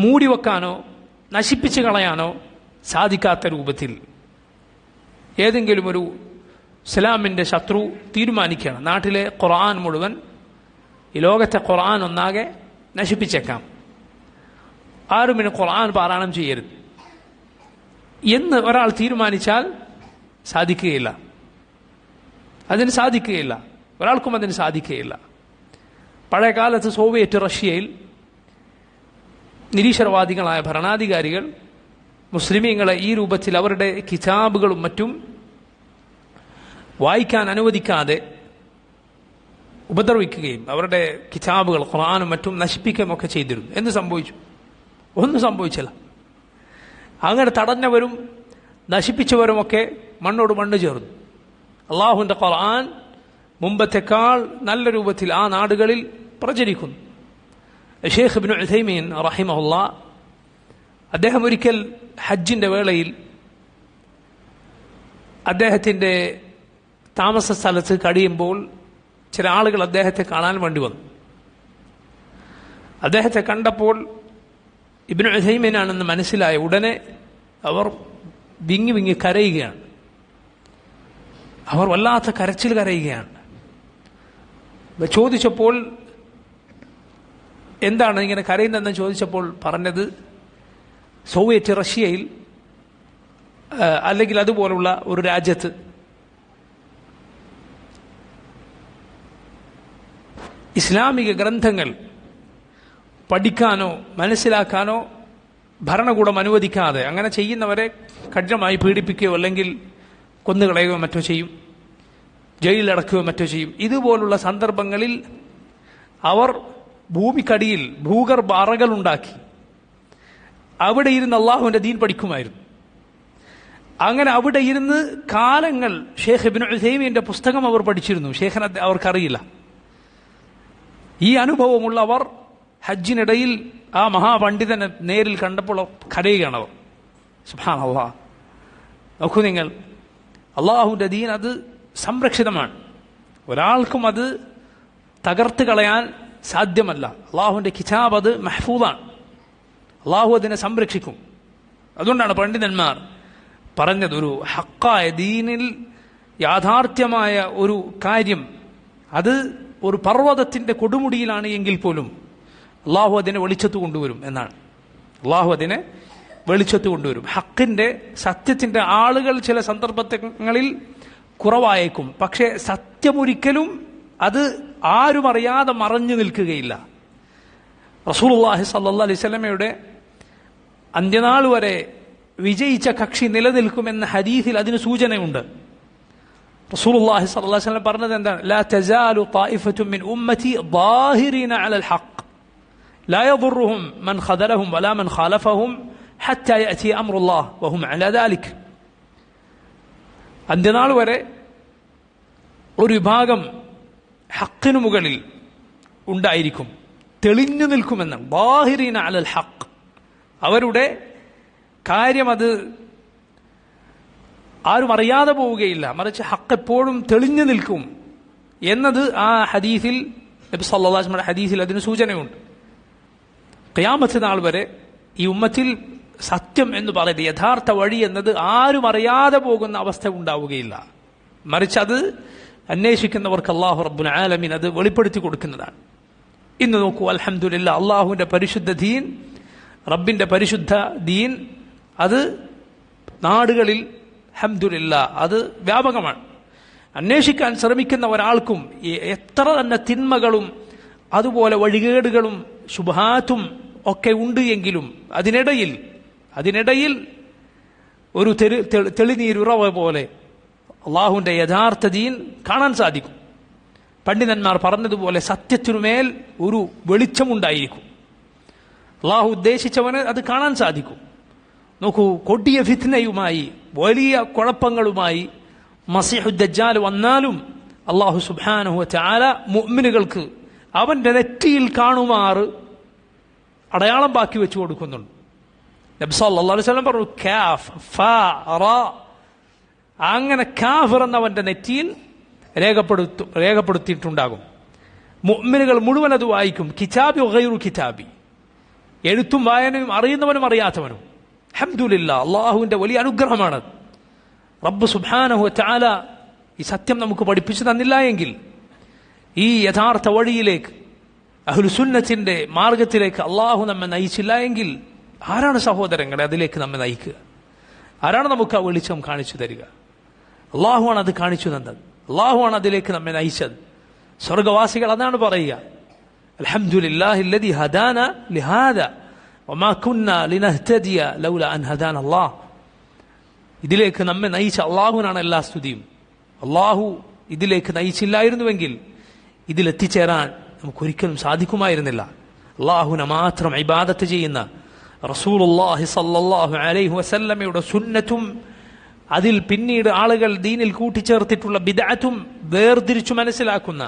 മൂടിവെക്കാനോ നശിപ്പിച്ചു കളയാനോ സാധിക്കാത്ത രൂപത്തിൽ ഏതെങ്കിലും ഒരു ഇസ്ലാമിൻ്റെ ശത്രു തീരുമാനിക്കുകയാണ് നാട്ടിലെ ഖുർആൻ മുഴുവൻ, ഈ ലോകത്തെ ഖുർആൻ ഒന്നാകെ നശിപ്പിച്ചേക്കാം, ആരും ഇനി ഖുർആൻ പാരായണം ചെയ്യരുത് എന്ന് ഒരാൾ തീരുമാനിച്ചാൽ സാധിക്കുകയില്ല, അതിന് സാധിക്കുകയില്ല, ഒരാൾക്കും അതിന് സാധിക്കുകയില്ല. പഴയ കാലത്ത് സോവിയറ്റ് റഷ്യയിൽ നിരീശ്വരവാദികളായ ഭരണാധികാരികൾ മുസ്ലിമീങ്ങളെ ഈ രൂപത്തിൽ അവരുടെ കിതാബുകളും മറ്റും വായിക്കാൻ അനുവദിക്കാതെ ഉപദ്രവിക്കുകയും അവരുടെ കിതാബുകൾ ഖുർആനും മറ്റും നശിപ്പിക്കുകയും ഒക്കെ ചെയ്തിരുന്നു. എന്ത് സംഭവിച്ചു? ഒന്നും സംഭവിച്ചില്ല. അങ്ങനെ തടഞ്ഞവരും നശിപ്പിച്ചവരുമൊക്കെ മണ്ണോട് മണ്ണ് ചേർന്നു. അള്ളാഹുവിൻ്റെ ഖുർആൻ മുമ്പത്തെക്കാൾ നല്ല രൂപത്തിൽ ആ നാടുകളിൽ പ്രചരിക്കുന്നു. ഷെയ്ഖ് ഇബ്നു ഉസൈമീൻ റഹിമഹുല്ലാ അദ്ദേഹം ഒരിക്കൽ ഹജ്ജിൻ്റെ വേളയിൽ അദ്ദേഹത്തിൻ്റെ താമസ സ്ഥലത്ത് കഴിയുമ്പോൾ ചില ആളുകൾ അദ്ദേഹത്തെ കാണാൻ വേണ്ടി വന്നു. അദ്ദേഹത്തെ കണ്ടപ്പോൾ ഇബ്നു ഉസൈമീനാണെന്ന് മനസ്സിലായ ഉടനെ അവർ വിങ്ങി വിങ്ങി കരയുകയാണ്. അവർ വല്ലാത്ത കരച്ചിൽ കരയുകയാണ്. ചോദിച്ചപ്പോൾ എന്താണ് ഇങ്ങനെ കരയുന്നതെന്ന് ചോദിച്ചപ്പോൾ പറഞ്ഞത്, സോവിയറ്റ് റഷ്യയിൽ അല്ലെങ്കിൽ അതുപോലുള്ള ഒരു രാജ്യത്ത് ഇസ്ലാമിക ഗ്രന്ഥങ്ങൾ പഠിക്കാനോ മനസ്സിലാക്കാനോ ഭരണകൂടം അനുവദിക്കാതെ അങ്ങനെ ചെയ്യുന്നവരെ കഠിനമായി പീഡിപ്പിക്കുകയോ അല്ലെങ്കിൽ കൊന്നുകളയുകയോ മറ്റോ ചെയ്യും, ജയിലിലടക്കുകയോ മറ്റോ ചെയ്യും. ഇതുപോലുള്ള സന്ദർഭങ്ങളിൽ അവർ ഭൂമിക്കടിയിൽ ഭൂഗർഭ അറകളുണ്ടാക്കി അവിടെ ഇരുന്ന് അള്ളാഹുവിൻ്റെ ദീൻ പഠിക്കുമായിരുന്നു. അങ്ങനെ അവിടെ ഇരുന്ന് കാലങ്ങൾ ഷെയ്ഖ് ഇബ്നു ഉസൈമീന്റെ പുസ്തകം അവർ പഠിച്ചിരുന്നു. ഷെയ്ഖിനെ അവർക്കറിയില്ല. ഈ അനുഭവമുള്ളവർ ഹജ്ജിനിടയിൽ ആ മഹാപണ്ഡിതനെ നേരിൽ കണ്ടപ്പോൾ കരയുകയാണ് അവർ. സുബ്ഹാനല്ലാഹ്, നോക്കൂ നിങ്ങൾ, അള്ളാഹുവിൻ്റെ ദീൻ അത് സംരക്ഷിതമാണ്. ഒരാൾക്കും അത് തകർത്ത് കളയാൻ സാധ്യമല്ല. അള്ളാഹുവിൻ്റെ കിതാബ് അത് മഹ്ഫൂദാണ്. അള്ളാഹു അതിനെ സംരക്ഷിക്കും. അതുകൊണ്ടാണ് പണ്ഡിതന്മാർ പറഞ്ഞത്, ഒരു ഹക്കായ ദീനിൽ യാഥാർത്ഥ്യമായ ഒരു കാര്യം അത് ഒരു പർവ്വതത്തിൻ്റെ കൊടുമുടിയിലാണ് എങ്കിൽ പോലും അള്ളാഹു അതിനെ വെളിച്ചത്ത് കൊണ്ടുവരും എന്നാണ്. അള്ളാഹു അതിനെ വെളിച്ചത്ത് കൊണ്ടുവരും. ഹക്കിൻ്റെ സത്യത്തിൻ്റെ ആളുകൾ ചില സന്ദർഭങ്ങളിൽ കുറവായേക്കും, പക്ഷേ സത്യമൊരിക്കലും അത് ആരും അറിയാതെ മറഞ്ഞു നിൽക്കുകയില്ല. റസൂലുള്ളാഹി സ്വല്ലല്ലാഹു അലൈഹി വസല്ലമയുടെ അന്ത്യനാൾ വരെ വിജയിച്ച കക്ഷി നിലനിൽക്കുമെന്ന ഹദീസിൽ അതിന് സൂചനയുണ്ട്. റസൂലുള്ളാഹി സ്വല്ലല്ലാഹു അലൈഹി വസല്ലം പറഞ്ഞത് എന്താണ്? ലാ തസാലു ത്വായിഫത്തുൻ മിൻ ഉമ്മതി ളാഹിരീന അലൽ ഹഖ് ലാ യദുറുഹും മൻ ഖദലഹും വലാ മൻ ഖാലഫഹും ഹത്താ യഅതി അംറുല്ലാഹ് വഹും അലാ ദാലിക്. അന്ത്യനാൾ വരെ ഒരു വിഭാഗം ഹക്കിനു മുകളിൽ ഉണ്ടായിരിക്കും, തെളിഞ്ഞു നിൽക്കുമെന്നാണ്. ളാഹിരീന അലൽ ഹഖ്, അവരുടെ കാര്യം അത് ആരും അറിയാതെ പോവുകയില്ല, മറിച്ച് ഹക്ക് എപ്പോഴും തെളിഞ്ഞു നിൽക്കും എന്നത് ആ ഹദീസിൽ, നബി സല്ലല്ലാഹു അലൈഹി വസല്ലം ഹദീസിൽ അതിന് സൂചനയുണ്ട്. ഖിയാമത്ത് നാൾ വരെ ഈ ഉമ്മത്തിൽ സത്യം എന്ന് പറയുന്നത്, യഥാർത്ഥ വഴി എന്നത് ആരും അറിയാതെ പോകുന്ന അവസ്ഥ ഉണ്ടാവുകയില്ല, മറിച്ച് അത് അന്വേഷിക്കുന്നവർക്ക് അല്ലാഹു റബ്ബുൽ ആലമീൻ അത് വെളിപ്പെടുത്തി കൊടുക്കുന്നതാണ്. ഇന്ന് നോക്കൂ, അൽഹംദുലില്ലാഹ്, അള്ളാഹുവിൻ്റെ പരിശുദ്ധ ദീൻ, റബ്ബിൻ്റെ പരിശുദ്ധ ദീൻ അത് നാടുകളിൽ അൽഹംദുലില്ലാഹ് അത് വ്യാപകമാണ്. അന്വേഷിക്കാൻ ശ്രമിക്കുന്ന ഒരാൾക്കും എത്ര തന്നെ തിന്മകളും അതുപോലെ വഴികേടുകളും ശുബ്ഹാത്തും ഒക്കെ ഉണ്ട് എങ്കിലും അതിനിടയിൽ ഒരു തെളിനീരുറവ പോലെ അള്ളാഹുവിൻ്റെ യഥാർത്ഥ ദീൻ കാണാൻ സാധിക്കും. പണ്ഡിതന്മാർ പറഞ്ഞതുപോലെ സത്യത്തിനുമേൽ ഒരു വെളിച്ചമുണ്ടായിരിക്കും. അള്ളാഹു ഉദ്ദേശിച്ചവന് അത് കാണാൻ സാധിക്കും. നോക്കൂ, കൊടിയ ഫിത്നയുമായി വലിയ കുഴപ്പങ്ങളുമായി മസീഹു ദജ്ജാൽ വന്നാലും അള്ളാഹു സുബ്ഹാനഹു വ തആല മുഅ്മിനുകൾക്ക് അവൻ്റെ നെറ്റിയിൽ കാണുമാറ് അടയാളം ബാക്കി വെച്ചു കൊടുക്കുന്നുണ്ട്. നബി സല്ലല്ലാഹു അലൈഹി വസല്ലം പറഞ്ഞു, കാഫ് ഫാ റാ, അങ്ങനെ കാഫിർ എന്നവൻ്റെ നെറ്റിയിൽ രേഖപ്പെടുത്തിയിട്ടുണ്ടാകും. മുഅ്മിനുകൾ മുഴുവൻ അത് വായിക്കും. കിതാബി ഗൈറു കിതാബി, എഴുത്തും വായനയും അറിയുന്നവനും അറിയാത്തവനും. അൽഹംദുലില്ലാഹ്, അള്ളാഹുവിൻ്റെ വലിയ അനുഗ്രഹമാണ്. റബ്ബ് സുബ്ഹാനഹു വ തആല ഈ സത്യം നമുക്ക് പഠിപ്പിച്ചു തന്നില്ല എങ്കിൽ, ഈ യഥാർത്ഥ വഴിയിലേക്ക് അഹ്ലുസുന്നത്തിന്റെ മാർഗത്തിലേക്ക് അള്ളാഹു നമ്മെ നയിച്ചില്ല എങ്കിൽ, ആരാണ് സഹോദരങ്ങളെ അതിലേക്ക് നമ്മെ നയിക്കുക? ആരാണ് നമുക്ക് ആ വെളിച്ചം കാണിച്ചു തരിക? അള്ളാഹുവാണ് അത് കാണിച്ചു തന്നത്. അള്ളാഹുവാണ് അതിലേക്ക് നമ്മെ നയിച്ചത്. സ്വർഗവാസികൾ അതാണ് പറയുക, അൽഹംദുലില്ലാഹില്ലദി ഹദാന ലിഹാദാ വമാ കുന്നാ ലിനഹ്തദിയ ലൗലാ അൻ ഹദാന അല്ലാഹ്. ഇതിലേക്ക് നമ്മെ നയിച്ച അള്ളാഹുവിനാണ് എല്ലാ സ്തുതിയും. അള്ളാഹു ഇതിലേക്ക് നയിച്ചില്ലായിരുന്നുവെങ്കിൽ ഇതിലെത്തിച്ചേരാൻ നമുക്കൊരിക്കലും സാധിക്കുമായിരുന്നില്ല. അള്ളാഹുവിനെ മാത്രം ഇബാദത്ത് ചെയ്യുന്ന റസൂലുള്ളാഹി സ്വല്ലല്ലാഹു അലൈഹി വസല്ലമയുടെ സുന്നത്തും അതിൽ പിന്നീട് ആളുകൾ ദീനിൽ കൂട്ടിച്ചേർത്തിട്ടുള്ള ബിദ്അത്തും വേർതിരിച്ചു മനസ്സിലാക്കുന്ന,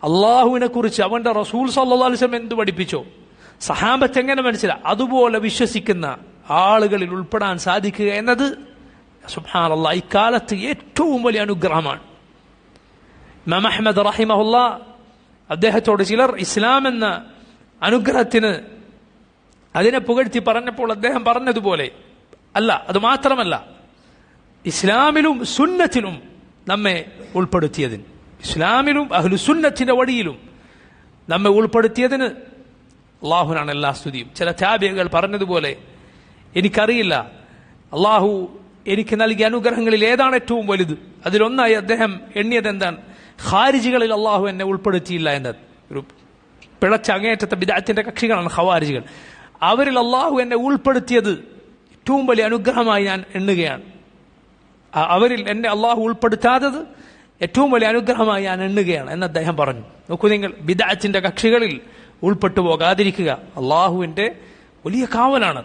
അള്ളാഹുവിനെ കുറിച്ച് അവന്റെ റസൂൽ സ്വല്ലല്ലാഹു അലൈഹി വസല്ലം എന്ത് പഠിപ്പിച്ചോ, സഹാബത്ത് എങ്ങനെ മനസ്സിലാക്കി അതുപോലെ വിശ്വസിക്കുന്ന ആളുകളിൽ ഉൾപ്പെടാൻ സാധിക്കുക എന്നത് സുബ്ഹാനല്ലാഹ് ഇക്കാലത്ത് ഏറ്റവും വലിയ അനുഗ്രഹമാണ്. ഇമാം അഹ്മദ് റഹിമഹുല്ലാ അദ്ദേഹത്തോട് ചിലർ ഇസ്ലാം എന്ന അനുഗ്രഹത്തിന് അതിനെ പുകഴ്ത്തി പറഞ്ഞപ്പോൾ അദ്ദേഹം പറഞ്ഞതുപോലെ അല്ല, അത് മാത്രമല്ല ഇസ്ലാമിലും സുന്നത്തിലും നമ്മെ ഉൾപ്പെടുത്തിയതിന്, ഇസ്ലാമിലും അഹ്ലു സുന്നത്തിന്റെ വഴിയിലും നമ്മെ ഉൾപ്പെടുത്തിയതിന് അള്ളാഹുവിനാണ് എല്ലാ സ്തുതിയും. ചില താബിഈകൾ പറഞ്ഞതുപോലെ എനിക്കറിയില്ല അള്ളാഹു എനിക്ക് നൽകിയ അനുഗ്രഹങ്ങളിൽ ഏതാണ് ഏറ്റവും വലുത്. അതിലൊന്നായി അദ്ദേഹം എണ്ണിയത് എന്താണ്, ഖാരിജികളിൽ അള്ളാഹു എന്നെ ഉൾപ്പെടുത്തിയില്ല എന്നത്. ഒരു പിഴച്ച അങ്ങേറ്റത്തെ ബിദ്അത്തിന്റെ കക്ഷികളാണ് ഖവാരിജികൾ. അവരിൽ അള്ളാഹു എന്നെ ഉൾപ്പെടുത്തിയത് ഏറ്റവും വലിയ അനുഗ്രഹമായി ഞാൻ എണ്ണുകയാണ്. അവരിൽ എന്നെ അള്ളാഹു ഉൾപ്പെടുത്താത്തത് ഏറ്റവും വലിയ അനുഗ്രഹമായി ഞാൻ എണ്ണുകയാണ് എന്ന് അദ്ദേഹം പറഞ്ഞു. നോക്കൂ നിങ്ങൾ, ബിദ്അത്തിന്റെ കക്ഷികളിൽ ഉൾപ്പെട്ടു പോകാതിരിക്കുക അള്ളാഹുവിന്റെ വലിയ കാവലാണ്,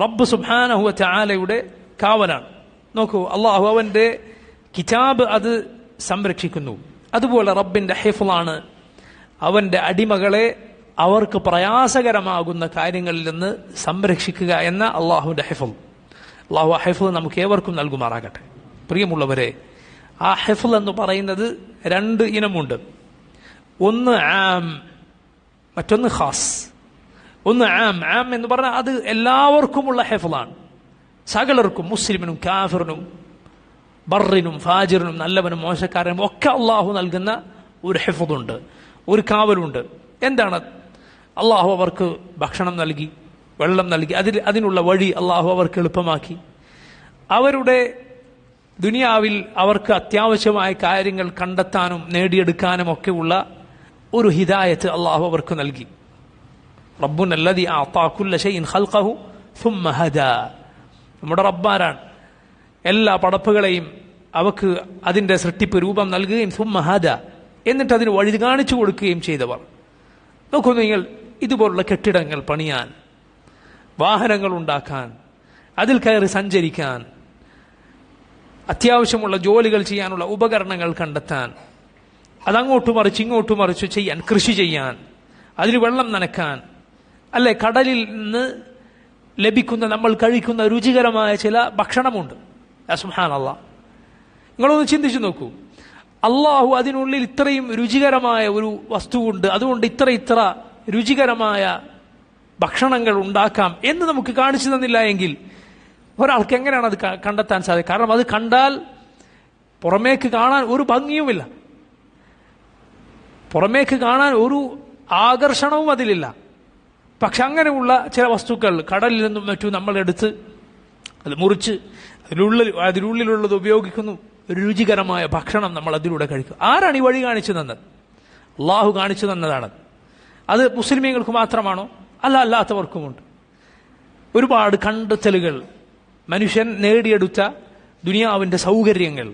റബ്ബ് സുബ്ഹാനഹു വ തആലയുടെ കാവലാണ്. നോക്കൂ, അള്ളാഹു അവന്റെ കിതാബ് അത് സംരക്ഷിക്കുന്നു. അതുപോലെ റബ്ബിന്റെ ഹിഫ്ളാണ് അവന്റെ അടിമകളെ അവർക്ക് പ്രയാസകരമാകുന്ന കാര്യങ്ങളിൽ നിന്ന് സംരക്ഷിക്കുക എന്ന അള്ളാഹുവിന്റെ ഹിഫ്ൾ. അള്ളാഹു ആ ഹിഫ്ൾ നമുക്ക് ഏവർക്കും നൽകുമാറാകട്ടെ. പ്രിയമുള്ളവരെ, ആ ഹിഫ്ൾ എന്ന് പറയുന്നത് രണ്ട് ഇനമുണ്ട്. ഒന്ന് ആം, മറ്റൊന്ന് ഖാസ്. ഒന്ന് ആം എന്ന് പറഞ്ഞാൽ അത് എല്ലാവർക്കുമുള്ള ഹിഫ്ളാണ്, സകലർക്കും, മുസ്ലിമിനും കാഫിറിനും ബർറിനും ഫാജിറിനും നല്ലവനും മോശക്കാരനും ഒക്കെ അള്ളാഹു നൽകുന്ന ഒരു ഹിഫ്ളുണ്ട്, ഒരു കാവലുണ്ട്. എന്താണ്? അള്ളാഹു അവർക്ക് ഭക്ഷണം നൽകി, വെള്ളം നൽകി, അതിനുള്ള വഴി അള്ളാഹു അവർക്ക് എളുപ്പമാക്കി. അവരുടെ ദുനിയാവിൽ അവർക്ക് അത്യാവശ്യമായ കാര്യങ്ങൾ കണ്ടെത്താനും നേടിയെടുക്കാനും ഒക്കെയുള്ള ഒരു ഹിദായത്ത് അള്ളാഹു അവർക്ക് നൽകി. റബ്ബുന അല്ലദീ അഅതാ കുല്ല ശൈഇൻ ഖൽഖഹു സുമ്മ ഹദാ. നമ്മുടെ റബ്ബാരാണ് എല്ലാ പടപ്പുകളെയും അവക്ക് അതിന്റെ സൃഷ്ടിപ്പ് രൂപം നൽകുകയും സുമ്മ ഹദാ, എന്നിട്ട് അതിന് വഴി കാണിച്ചു കൊടുക്കുകയും ചെയ്തവർ. നോക്കൂ നിങ്ങൾ, ഇതുപോലുള്ള കെട്ടിടങ്ങൾ പണിയാൻ, വാഹനങ്ങൾ ഉണ്ടാക്കാൻ, അതിൽ കയറി സഞ്ചരിക്കാൻ, അത്യാവശ്യമുള്ള ജോലികൾ ചെയ്യാനുള്ള ഉപകരണങ്ങൾ കണ്ടെത്താൻ, അതങ്ങോട്ട് മറിച്ച് ഇങ്ങോട്ട് മറിച്ച് ചെയ്യാൻ, കൃഷി ചെയ്യാൻ, അതിന് വെള്ളം നനക്കാൻ, അല്ലെ കടലിൽ നിന്ന് ലഭിക്കുന്ന നമ്മൾ കഴിക്കുന്ന രുചികരമായ ചില ഭക്ഷണമുണ്ട്. സുബ്ഹാനല്ലാഹ്, നിങ്ങളൊന്ന് ചിന്തിച്ചു നോക്കൂ. അള്ളാഹു അതിനുള്ളിൽ ഇത്രയും രുചികരമായ ഒരു വസ്തുവുണ്ട്, അതുകൊണ്ട് ഇത്ര രുചികരമായ ഭക്ഷണങ്ങൾ ഉണ്ടാക്കാം എന്ന് നമുക്ക് കാണിച്ചു തന്നില്ല എങ്കിൽ ഒരാൾക്ക് എങ്ങനെയാണ് അത് കണ്ടെത്താൻ സാധിക്കുക? കാരണം അത് കണ്ടാൽ പുറമേക്ക് കാണാൻ ഒരു ഭംഗിയുമില്ല, പുറമേക്ക് കാണാൻ ഒരു ആകർഷണവും അതിലില്ല. പക്ഷെ അങ്ങനെയുള്ള ചില വസ്തുക്കൾ കടലിൽ നിന്നും മറ്റും നമ്മളെടുത്ത് അത് മുറിച്ച് അതിനുള്ളിലുള്ളത് ഉപയോഗിക്കുന്നു, ഒരു രുചികരമായ ഭക്ഷണം നമ്മൾ അതിലൂടെ കഴിക്കും. ആരാണ് ഈ വഴി കാണിച്ചു തന്നത്? അള്ളാഹു കാണിച്ചു തന്നതാണ്. അത് മുസ്ലിമീങ്ങൾക്ക് മാത്രമാണോ? അല്ല, അല്ലാത്തവർക്കുമുണ്ട്. ഒരുപാട് കണ്ടെത്തലുകൾ, മനുഷ്യൻ നേടിയെടുത്ത ദുനിയാവിന്റെ സൗകര്യങ്ങൾ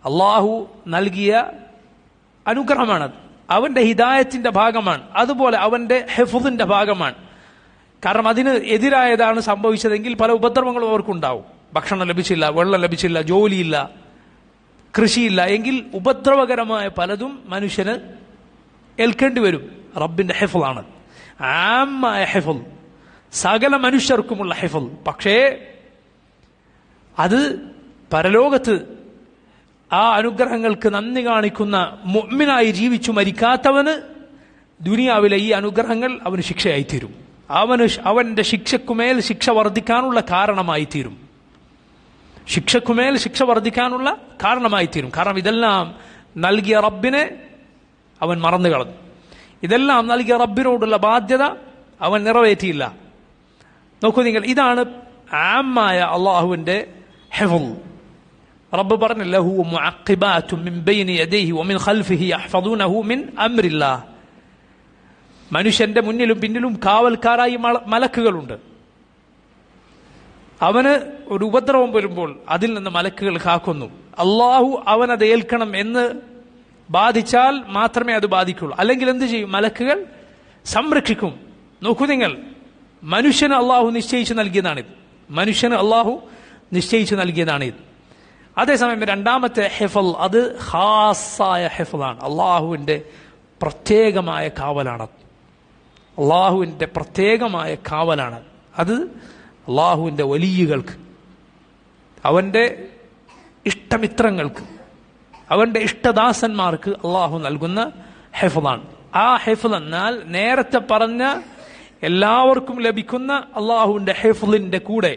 അള്ളാഹു നൽകിയ അനുഗ്രഹമാണത്. അവന്റെ ഹിദായത്തിന്റെ ഭാഗമാണ്, അതുപോലെ അവന്റെ ഹിഫ്ളിന്റെ ഭാഗമാണ്. കാരണം അതിന് എതിരായതാണ് സംഭവിച്ചതെങ്കിൽ പല ഉപദ്രവങ്ങളും അവർക്കുണ്ടാവും. ഭക്ഷണം ലഭിച്ചില്ല, വെള്ളം ലഭിച്ചില്ല, ജോലിയില്ല, കൃഷിയില്ല എങ്കിൽ ഉപദ്രവകരമായ പലതും മനുഷ്യന് ഏൽക്കേണ്ടി വരും. റബ്ബിന്റെ ഹിഫ്ളാണ്, ആമായ ഹിഫ്ൾ, സകല മനുഷ്യർക്കുമുള്ള ഹിഫ്ൾ. പക്ഷേ അത് പരലോകത്ത് ആ അനുഗ്രഹങ്ങൾക്ക് നന്ദി കാണിക്കുന്ന മുഅ്മിനായി ജീവിച്ചു മരിക്കാത്തവന് ദുനിയാവിലെ ഈ അനുഗ്രഹങ്ങൾ അവന് ശിക്ഷയായി തീരും. അവന്റെ ശിക്ഷക്കുമേൽ ശിക്ഷ വർദ്ധിക്കാനുള്ള കാരണമായി തീരും. ശിക്ഷക്കുമേൽ ശിക്ഷ വർദ്ധിക്കാനുള്ള കാരണമായി തീരും. കാരണം ഇതെല്ലാം നൽകിയ റബ്ബിനെ അവൻ മറന്നു കളഞ്ഞു. ഇതെല്ലാം നൽകിയ റബ്ബിനോടുള്ള ബാധ്യത അവൻ നിറവേറ്റിയില്ല. നോക്കൂ നിങ്ങൾ, ഇതാണ് ആമായ അള്ളാഹുവിന്റെ ഹിഫ്ൾ. റബ്ബ് പറഞ്ഞു, ലഹു മുഅഖിബാതുൻ മിൻ ബൈനി യദൈഹി വമിൻ ഖൽഫിഹി യഹ്ഫദൂനഹു മിൻ അംരില്ലാഹ്. മനുഷ്യന്റെ മുന്നിലും പിന്നിലും കാവൽക്കാരായി മലക്കുകളുണ്ട്. അവന് ഒരു ഉപദ്രവം വരുമ്പോൾ അതിൽ നിന്ന് മലക്കുകൾ കാക്കുന്നു. അള്ളാഹു അവനത് ഏൽക്കണം എന്ന് ബാധിച്ചാൽ മാത്രമേ അത് ബാധിക്കുള്ളൂ. അല്ലെങ്കിൽ എന്ത് ചെയ്യും? മലക്കുകൾ സംരക്ഷിക്കും. നോക്കൂ നിങ്ങൾ, മനുഷ്യന് അള്ളാഹു നിശ്ചയിച്ചു നൽകിയതാണിത്. മനുഷ്യന് അള്ളാഹു നിശ്ചയിച്ചു നൽകിയതാണിത്. അതേസമയം രണ്ടാമത്തെ ഹിഫൽ അത് ഖാസായ ഹിഫലാണ്. അള്ളാഹുവിൻ്റെ പ്രത്യേകമായ കാവലാണ്. അള്ളാഹുവിൻ്റെ പ്രത്യേകമായ കാവലാണ് അത്. അള്ളാഹുവിൻ്റെ വലിയകൾക്ക്, അവൻ്റെ ഇഷ്ടമിത്രങ്ങൾക്ക്, അവൻ്റെ ഇഷ്ടദാസന്മാർക്ക് അള്ളാഹു നൽകുന്ന ഹിഫലാണ്. ആ ഹിഫൽ എന്നാൽ നേരത്തെ പറഞ്ഞ എല്ലാവർക്കും ലഭിക്കുന്ന അള്ളാഹുവിൻ്റെ ഹിഫലിൻ്റെ കൂടെ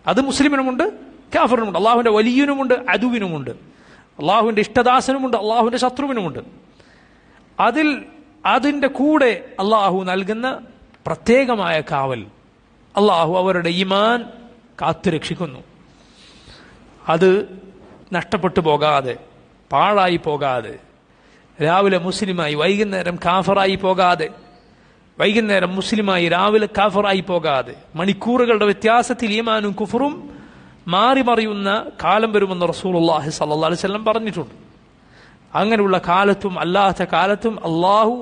അത് മുസ്ലിമിനുമുണ്ട്, കാഫിറിനുമുണ്ട്. അള്ളാഹുവിൻ്റെ വലിയനുമുണ്ട്, അദുവിനുമുണ്ട്. അള്ളാഹുവിൻ്റെ ഇഷ്ടദാസനുമുണ്ട്, അള്ളാഹുവിൻ്റെ ശത്രുവിനുമുണ്ട്. അതിൻ്റെ കൂടെ അള്ളാഹു നൽകുന്ന പ്രത്യേകമായ കാവൽ. അള്ളാഹു അവരുടെ ഈമാൻ കാത്തുരക്ഷിക്കുന്നു. അത് നഷ്ടപ്പെട്ടു പോകാതെ, പാഴായി പോകാതെ, രാവിലെ മുസ്ലിമായി വൈകുന്നേരം കാഫറായി പോകാതെ, വൈകുന്നേരം മുസ്ലിമായി രാവിലെ കാഫറായി പോകാതെ, മണിക്കൂറുകളുടെ വ്യത്യാസത്തിൽ ഈമാനും കുഫറും മാറി മറിയുന്ന കാലം വരുമെന്ന് റസൂലുള്ളാഹി സ്വല്ലല്ലാഹു അലൈഹി വസല്ലം പറഞ്ഞിട്ടുണ്ട്. അങ്ങനെയുള്ള കാലത്തും അല്ലാത്ത കാലത്തും അള്ളാഹു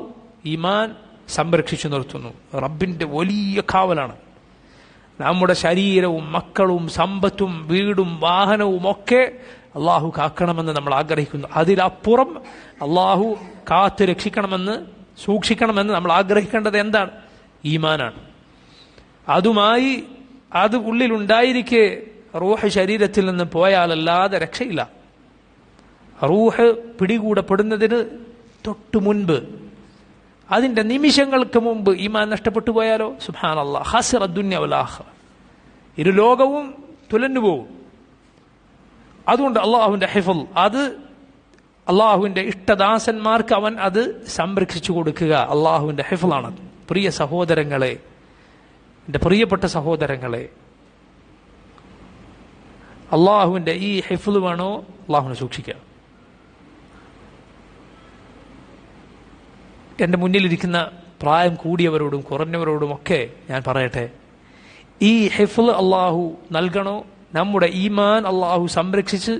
ഈമാൻ സംരക്ഷിച്ചു നിർത്തുന്നു. റബ്ബിൻ്റെ വലിയ കാവലാണ്. നമ്മുടെ ശരീരവും മക്കളും സമ്പത്തും വീടും വാഹനവും ഒക്കെ അള്ളാഹു കാക്കണമെന്ന് നമ്മൾ ആഗ്രഹിക്കുന്നു. അതിലപ്പുറം അള്ളാഹു കാത്തു രക്ഷിക്കണമെന്ന്, സൂക്ഷിക്കണമെന്ന് നമ്മൾ ആഗ്രഹിക്കേണ്ടത് എന്താണ്? ഈമാനാണ്. അതുമായി അത് ഉള്ളിലുണ്ടായിരിക്കെ റൂഹ് ശരീരത്തിൽ നിന്ന് പോയാലല്ലാതെ രക്ഷയില്ല. റൂഹ് പിടികൂടപ്പെടുന്നതിന് തൊട്ടു മുൻപ്, അതിൻ്റെ നിമിഷങ്ങൾക്ക് മുമ്പ് ഈമാൻ നഷ്ടപ്പെട്ടു പോയാലോ സുബ്ഹാനല്ലാഹ്, ഖസിറ ദുനിയ വൽ ആഖിറ, ഇരു ലോകവും തുലഞ്ഞുപോകും. അതുകൊണ്ട് അള്ളാഹുവിൻ്റെ ഹിഫൽ അത് അള്ളാഹുവിൻ്റെ ഇഷ്ടദാസന്മാർക്ക് അവൻ അത് സംരക്ഷിച്ചു കൊടുക്കുക. അള്ളാഹുവിൻ്റെ ഹിഫലാണ്. പ്രിയ സഹോദരങ്ങളെ, എൻ്റെ പ്രിയപ്പെട്ട സഹോദരങ്ങളെ, അള്ളാഹുവിൻ്റെ ഈ ഹിഫൽ വേണോ അള്ളാഹുവിനെ സൂക്ഷിക്കുക. എൻ്റെ മുന്നിലിരിക്കുന്ന പ്രായം കൂടിയവരോടും കുറഞ്ഞവരോടുമൊക്കെ ഞാൻ പറയട്ടെ, ഈ ഹിഫ്ൽ അള്ളാഹു നൽകണോ? നമ്മുടെ ഈമാൻ അള്ളാഹു സംരക്ഷിച്ച്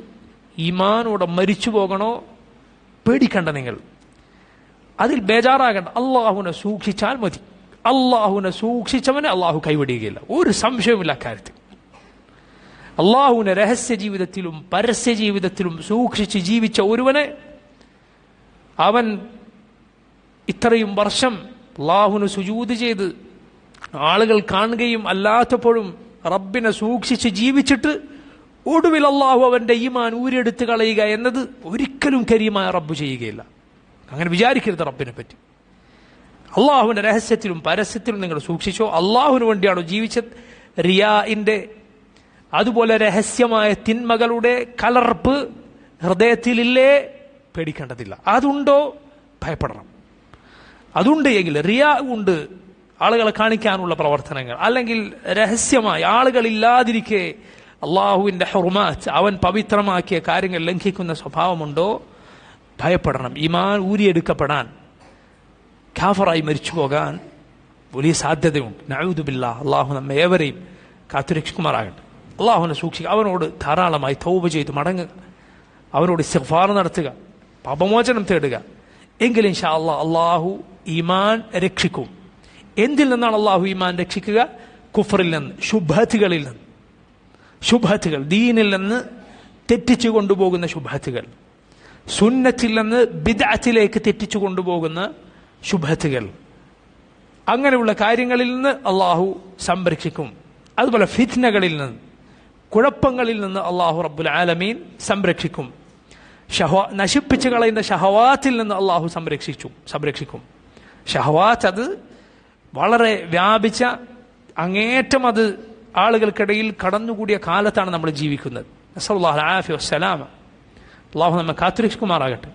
ഈമാനോടെ മരിച്ചു പോകണോ? പേടിക്കണ്ട, നിങ്ങൾ അതിൽ ബേജാറാകണ്ട. അള്ളാഹുവിനെ സൂക്ഷിച്ചാൽ മതി. അള്ളാഹുവിനെ സൂക്ഷിച്ചവനെ അള്ളാഹു കൈവിടുകയില്ല, ഒരു സംശയവുമില്ല അക്കാര്യത്തിൽ. അള്ളാഹുവിനെ രഹസ്യ ജീവിതത്തിലും പരസ്യ ജീവിതത്തിലും സൂക്ഷിച്ച് ജീവിച്ച ഒരുവനെ, അവൻ ഇത്രയും വർഷം അള്ളാഹുവിന് സുജൂദ് ചെയ്ത് ആളുകൾ കാണുകയും അല്ലാത്തപ്പോഴും റബ്ബിനെ സൂക്ഷിച്ച് ജീവിച്ചിട്ട് ഒടുവിൽ അള്ളാഹു അവൻ്റെ ഈമാൻ ഊരിയെടുത്ത് കളയുക എന്നത് ഒരിക്കലും കരീമായ റബ്ബ് ചെയ്യുകയില്ല. അങ്ങനെ വിചാരിക്കരുത് റബ്ബിനെ പറ്റി. അള്ളാഹുവിൻ്റെ രഹസ്യത്തിലും പരസ്യത്തിലും നിങ്ങൾ സൂക്ഷിച്ചോ. അള്ളാഹുവിന് വേണ്ടിയാണോ ജീവിച്ചത്? റിയാഇൻ്റെ അതുപോലെ രഹസ്യമായ തിന്മകളുടെ കലർപ്പ് ഹൃദയത്തിലില്ലേ? പേടിക്കേണ്ടതില്ല. അതുണ്ടോ? ഭയപ്പെടണം. അതുണ്ട് എങ്കിൽ, റിയാ ഉണ്ട്, ആളുകളെ കാണിക്കാനുള്ള പ്രവർത്തനങ്ങൾ, അല്ലെങ്കിൽ രഹസ്യമായി ആളുകളില്ലാതിരിക്കെ അള്ളാഹുവിൻ്റെ ഹുർമാത്ത്, അവൻ പവിത്രമാക്കിയ കാര്യങ്ങൾ ലംഘിക്കുന്ന സ്വഭാവമുണ്ടോ? ഭയപ്പെടണം. ഈമാൻ ഊരിയെടുക്കപ്പെടാൻ, കാഫറായി മരിച്ചു പോകാൻ വലിയ സാധ്യതയുണ്ട്. നഊദു ബില്ലാഹ്. അള്ളാഹു നമ്മെ ഏവരെയും കാത്തുരക്ഷിക്കുമാറാകട്ടെ. അള്ളാഹുവിനെ സൂക്ഷിക്കുക. അവനോട് ധാരാളമായി തൗബ ചെയ്ത് മടങ്ങുക, അവനോട് ഇസ്തിഗ്ഫാർ നടത്തുക, പാപമോചനം തേടുക. എങ്കിൽ ഇൻഷാ അല്ലാഹ് അള്ളാഹു ഈമാൻ രക്ഷിക്കും. എന്തിൽ നിന്നാണ് അള്ളാഹു ഈമാൻ രക്ഷിക്കുക? കുഫറിൽ നിന്ന്, ശുബ്ഹത്തുകളിൽ നിന്ന്. ശുബ്ഹത്തുകൾ, ദീനിൽ നിന്ന് തെറ്റിച്ചു കൊണ്ടുപോകുന്ന ശുബ്ഹത്തുകൾ, സുന്നത്തിൽ നിന്ന് ബിദ്അത്തിലേക്ക് തെറ്റിച്ചു കൊണ്ടുപോകുന്ന ശുബ്ഹത്തുകൾ, അങ്ങനെയുള്ള കാര്യങ്ങളിൽ നിന്ന് അള്ളാഹു സംരക്ഷിക്കും. അതുപോലെ ഫിത്നകളിൽ നിന്ന്, കുഴപ്പങ്ങളിൽ നിന്ന് അള്ളാഹു റബ്ബുൽ ആലമീൻ സംരക്ഷിക്കും. നശിപ്പിച്ചു കളയുന്ന ഷഹവാത്തിൽ നിന്ന് അള്ളാഹു സംരക്ഷിക്കും. ഷഹവാത്ത് അത് വളരെ വ്യാപിച്ച, അങ്ങേറ്റം അത് ആളുകൾക്കിടയിൽ കടന്നുകൂടിയ കാലത്താണ് നമ്മൾ ജീവിക്കുന്നത്. നസ്അലുല്ലാഹൽ ആഫിയ വസ്സലാമ. അള്ളാഹു നമ്മെ കാത്തുരക്ഷിക്കുമാറാകട്ടെ.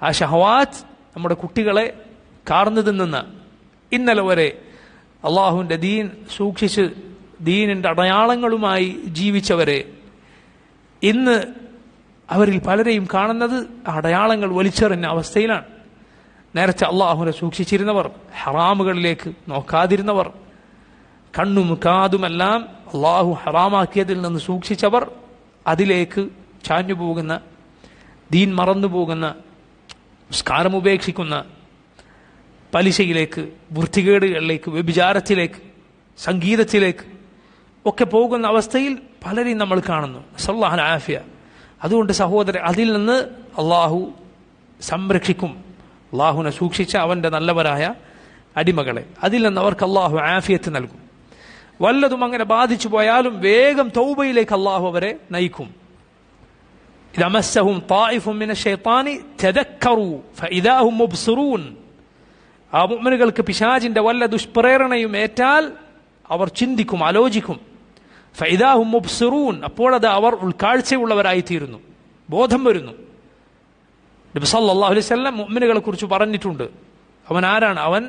ആ ഷഹവാത്ത് നമ്മുടെ കുട്ടികളെ കാർന്നു തിന്നുന്ന, ഇന്നലെ വരെ അള്ളാഹുവിൻ്റെ ദീൻ സൂക്ഷിച്ച് ദീനിൻ്റെ അടയാളങ്ങളുമായി ജീവിച്ചവരെ ഇന്ന് അവരിൽ പലരെയും കാണുന്നത് അടയാളങ്ങൾ വലിച്ചെറിഞ്ഞ അവസ്ഥയിലാണ്. നേരത്തെ അള്ളാഹുവിനെ സൂക്ഷിച്ചിരുന്നവർ, ഹറാമുകളിലേക്ക് നോക്കാതിരുന്നവർ, കണ്ണും കാതുമെല്ലാം അള്ളാഹു ഹറാമാക്കിയതിൽ നിന്ന് സൂക്ഷിച്ചവർ അതിലേക്ക് ചാഞ്ഞു പോകുന്ന, ദീൻ മറന്നു പോകുന്ന, സംസ്കാരം ഉപേക്ഷിക്കുന്ന, പലിശയിലേക്ക്, വൃത്തികേടുകളിലേക്ക്, വ്യഭിചാരത്തിലേക്ക്, സംഗീതത്തിലേക്ക് ഒക്കെ പോകുന്ന അവസ്ഥയിൽ പലരെയും നമ്മൾ കാണുന്നു. സല്ലല്ലാഹു ആഫിയ. അതുകൊണ്ട് സഹോദരൻ, അതിൽ നിന്ന് അള്ളാഹു സംരക്ഷിക്കും. അള്ളാഹുവിനെ സൂക്ഷിച്ച അവൻ്റെ നല്ലവരായ അടിമകളെ അതിൽ നിന്ന് അവർക്ക് അള്ളാഹു ആഫിയത്ത് നൽകും. വല്ലതും അങ്ങനെ ബാധിച്ചു പോയാലും വേഗം തൗബയിലേക്ക് അള്ളാഹു അവരെ നയിക്കും. ഇദാ മസ്സഹും ത്വായിഫുൻ മിനശ് ശൈത്താനി തദക്കറൂ ഫഇദാ ഹും മുബ്സിറൂൻ. ആ മുഅ്മിനുകൾക്ക് പിശാചിന്റെ വല്ല ദുഷ്പ്രേരണയും ഏറ്റാൽ അവർ ചിന്തിക്കും, ആലോചിക്കും. ഫഇദാ ഹും മുബ്സിറൂൻ, അപ്പോഴത് അവർ ഉൾക്കാഴ്ചയുള്ളവരായിത്തീരുന്നു, ബോധം വരുന്നു. നബി സല്ലല്ലാഹു അലൈഹി വസല്ലം മുഅ്മിനുകളെ കുറിച്ച് പറഞ്ഞിട്ടുണ്ട്. അവൻ ആരാണ്? അവൻ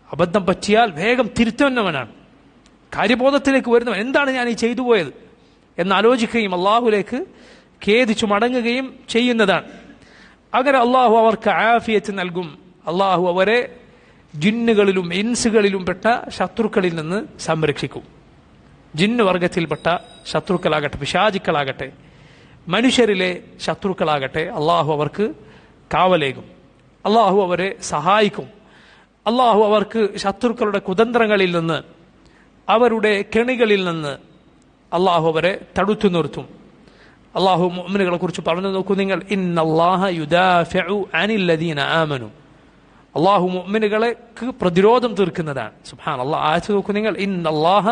അബദ്ധം പറ്റിയാൽ വേഗം തിരുത്തുന്നവനാണ്, കാര്യബോധത്തിലേക്ക് വരുന്നവൻ. എന്താണ് ഞാൻ ഈ ചെയ്തു പോയത് എന്നാലോചിക്കുകയും അള്ളാഹുലേക്ക് ഖേദിച്ചു മടങ്ങുകയും ചെയ്യുന്നതാണ്. അങ്ങനെ അള്ളാഹു അവർക്ക് ആഫിയത്ത് നൽകും. അള്ളാഹു അവരെ ജിന്നുകളിലും ഇൻസുകളിലും പെട്ട ശത്രുക്കളിൽ നിന്ന് സംരക്ഷിക്കും. ജിന്ന് വർഗത്തിൽപ്പെട്ട ശത്രുക്കളാകട്ടെ, പിശാചുക്കളാകട്ടെ, മനുഷ്യരിലെ ശത്രുക്കളാകട്ടെ, അള്ളാഹു അവർക്ക് കാവലേകും. അള്ളാഹു അവരെ സഹായിക്കും. അള്ളാഹു അവർക്ക് ശത്രുക്കളുടെ കുതന്ത്രങ്ങളിൽ നിന്ന്, അവരുടെ കെണികളിൽ നിന്ന് അള്ളാഹു അവരെ തടുത്തു നിർത്തും. അള്ളാഹു മുഅ്മിനുകളെ കുറിച്ച് പറഞ്ഞു നോക്കൂ നിങ്ങൾ. ഇന്നല്ലാഹ യുദാഫിഉ അനില്ലദീന ആമനു. അള്ളാഹു മുഅ്മിനുകൾക്ക് പ്രതിരോധം തീർക്കുന്നതാണ്. സുബ്ഹാനല്ലാഹ്. ആയത്ത് നോക്കൂ നിങ്ങൾ. ഇന്നല്ലാഹ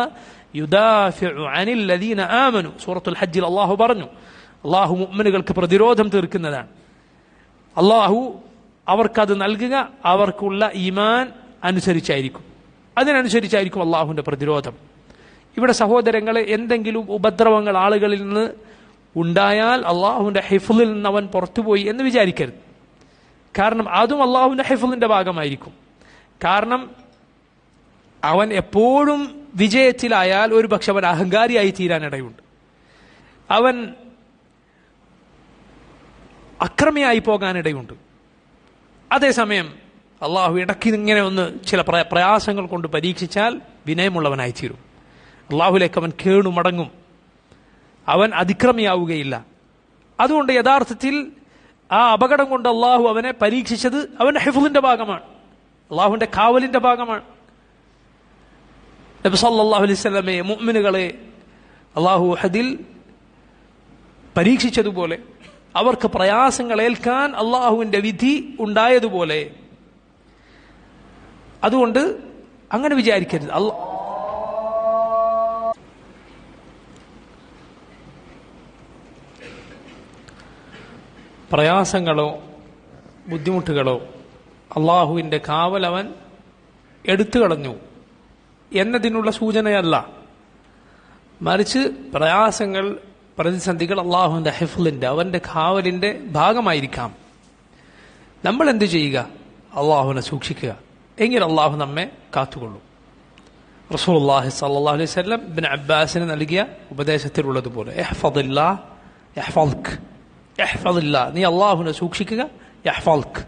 യുദാഫിഉ അനില്ലദീന ആമനു. സൂറത്തുൽ ഹജ്ജിൽ അള്ളാഹു പറഞ്ഞു, അള്ളാഹു മുഅ്മിനുകൾക്ക് പ്രതിരോധം തീർക്കുന്നതാണ്. അള്ളാഹു അവർക്കത് നൽകുക അവർക്കുള്ള ഈമാൻ അനുസരിച്ചായിരിക്കും. അതിനനുസരിച്ചായിരിക്കും അള്ളാഹുവിൻ്റെ പ്രതിരോധം. ഇവിടെ സഹോദരങ്ങളെ, എന്തെങ്കിലും ഉപദ്രവങ്ങൾ ആളുകളിൽ നിന്ന് ഉണ്ടായാൽ അള്ളാഹുവിൻ്റെ ഹിഫ്ളിൽ നിന്ന് അവൻ പുറത്തുപോയി എന്ന് വിചാരിക്കരുത്. കാരണം അതും അള്ളാഹുവിൻ്റെ ഹിഫ്ളിൻ്റെ ഭാഗമായിരിക്കും. കാരണം അവൻ എപ്പോഴും വിജയത്തിലായാൽ ഒരു പക്ഷെ അവൻ അഹങ്കാരിയായി തീരാനിടയുണ്ട്, അവൻ അക്രമിയായി പോകാനിടയുണ്ട്. അതേസമയം അള്ളാഹു ഇടയ്ക്ക് ഇങ്ങനെ ഒന്ന് ചില പ്രയാസങ്ങൾ കൊണ്ട് പരീക്ഷിച്ചാൽ വിനയമുള്ളവനായി തീരും. അള്ളാഹുലേക്ക് അവൻ കേണു മടങ്ങും, അവൻ അതിക്രമിയാവുകയില്ല. അതുകൊണ്ട് യഥാർത്ഥത്തിൽ ആ അപകടം കൊണ്ട് അള്ളാഹു അവനെ പരീക്ഷിച്ചത് അവന്റെ ഹിഫ്ളിന്റെ ഭാഗമാണ്, അള്ളാഹുവിന്റെ കാവലിന്റെ ഭാഗമാണ്. നബി സല്ലല്ലാഹു അലൈഹി വസല്ലമയെ, മുഅ്മിനുകളെ അള്ളാഹു ഹദിൽ പരീക്ഷിച്ചതുപോലെ അവർക്ക് പ്രയാസങ്ങൾ ഏൽക്കാൻ അള്ളാഹുവിന്റെ വിധി ഉണ്ടായതുപോലെ. അതുകൊണ്ട് അങ്ങനെ വിചാരിക്കരുത്. പ്രയാസങ്ങളോ ബുദ്ധിമുട്ടുകളോ അള്ളാഹുവിൻ്റെ കാവൽ അവൻ എടുത്തു കളഞ്ഞു എന്നതിനുള്ള സൂചനയല്ല. മറിച്ച് പ്രയാസങ്ങൾ, പ്രതിസന്ധികൾ അള്ളാഹുവിൻ്റെ ഹിഫ്ളിൻ്റെ, അവൻ്റെ കാവലിൻ്റെ ഭാഗമായിരിക്കാം. നമ്മൾ എന്ത് ചെയ്യുക? അള്ളാഹുവിനെ സൂക്ഷിക്കുക. എങ്കിൽ അള്ളാഹു നമ്മെ കാത്തുകൊള്ളും. റസൂലുള്ളാഹി സ്വല്ലല്ലാഹു അലൈഹി വസല്ലം ഇബ്നു അബ്ബാസിന് നൽകിയ ഉപദേശത്തിലുള്ളതുപോലെ, ഇഹ്ഫദില്ലാഹ് യഹ്ഫദ്ക്. ഇഹ്ഫദില്ലാഹ്, നീ അള്ളാഹുവിനെ സൂക്ഷിക്കുക. യഹ്ഫദ്ക്,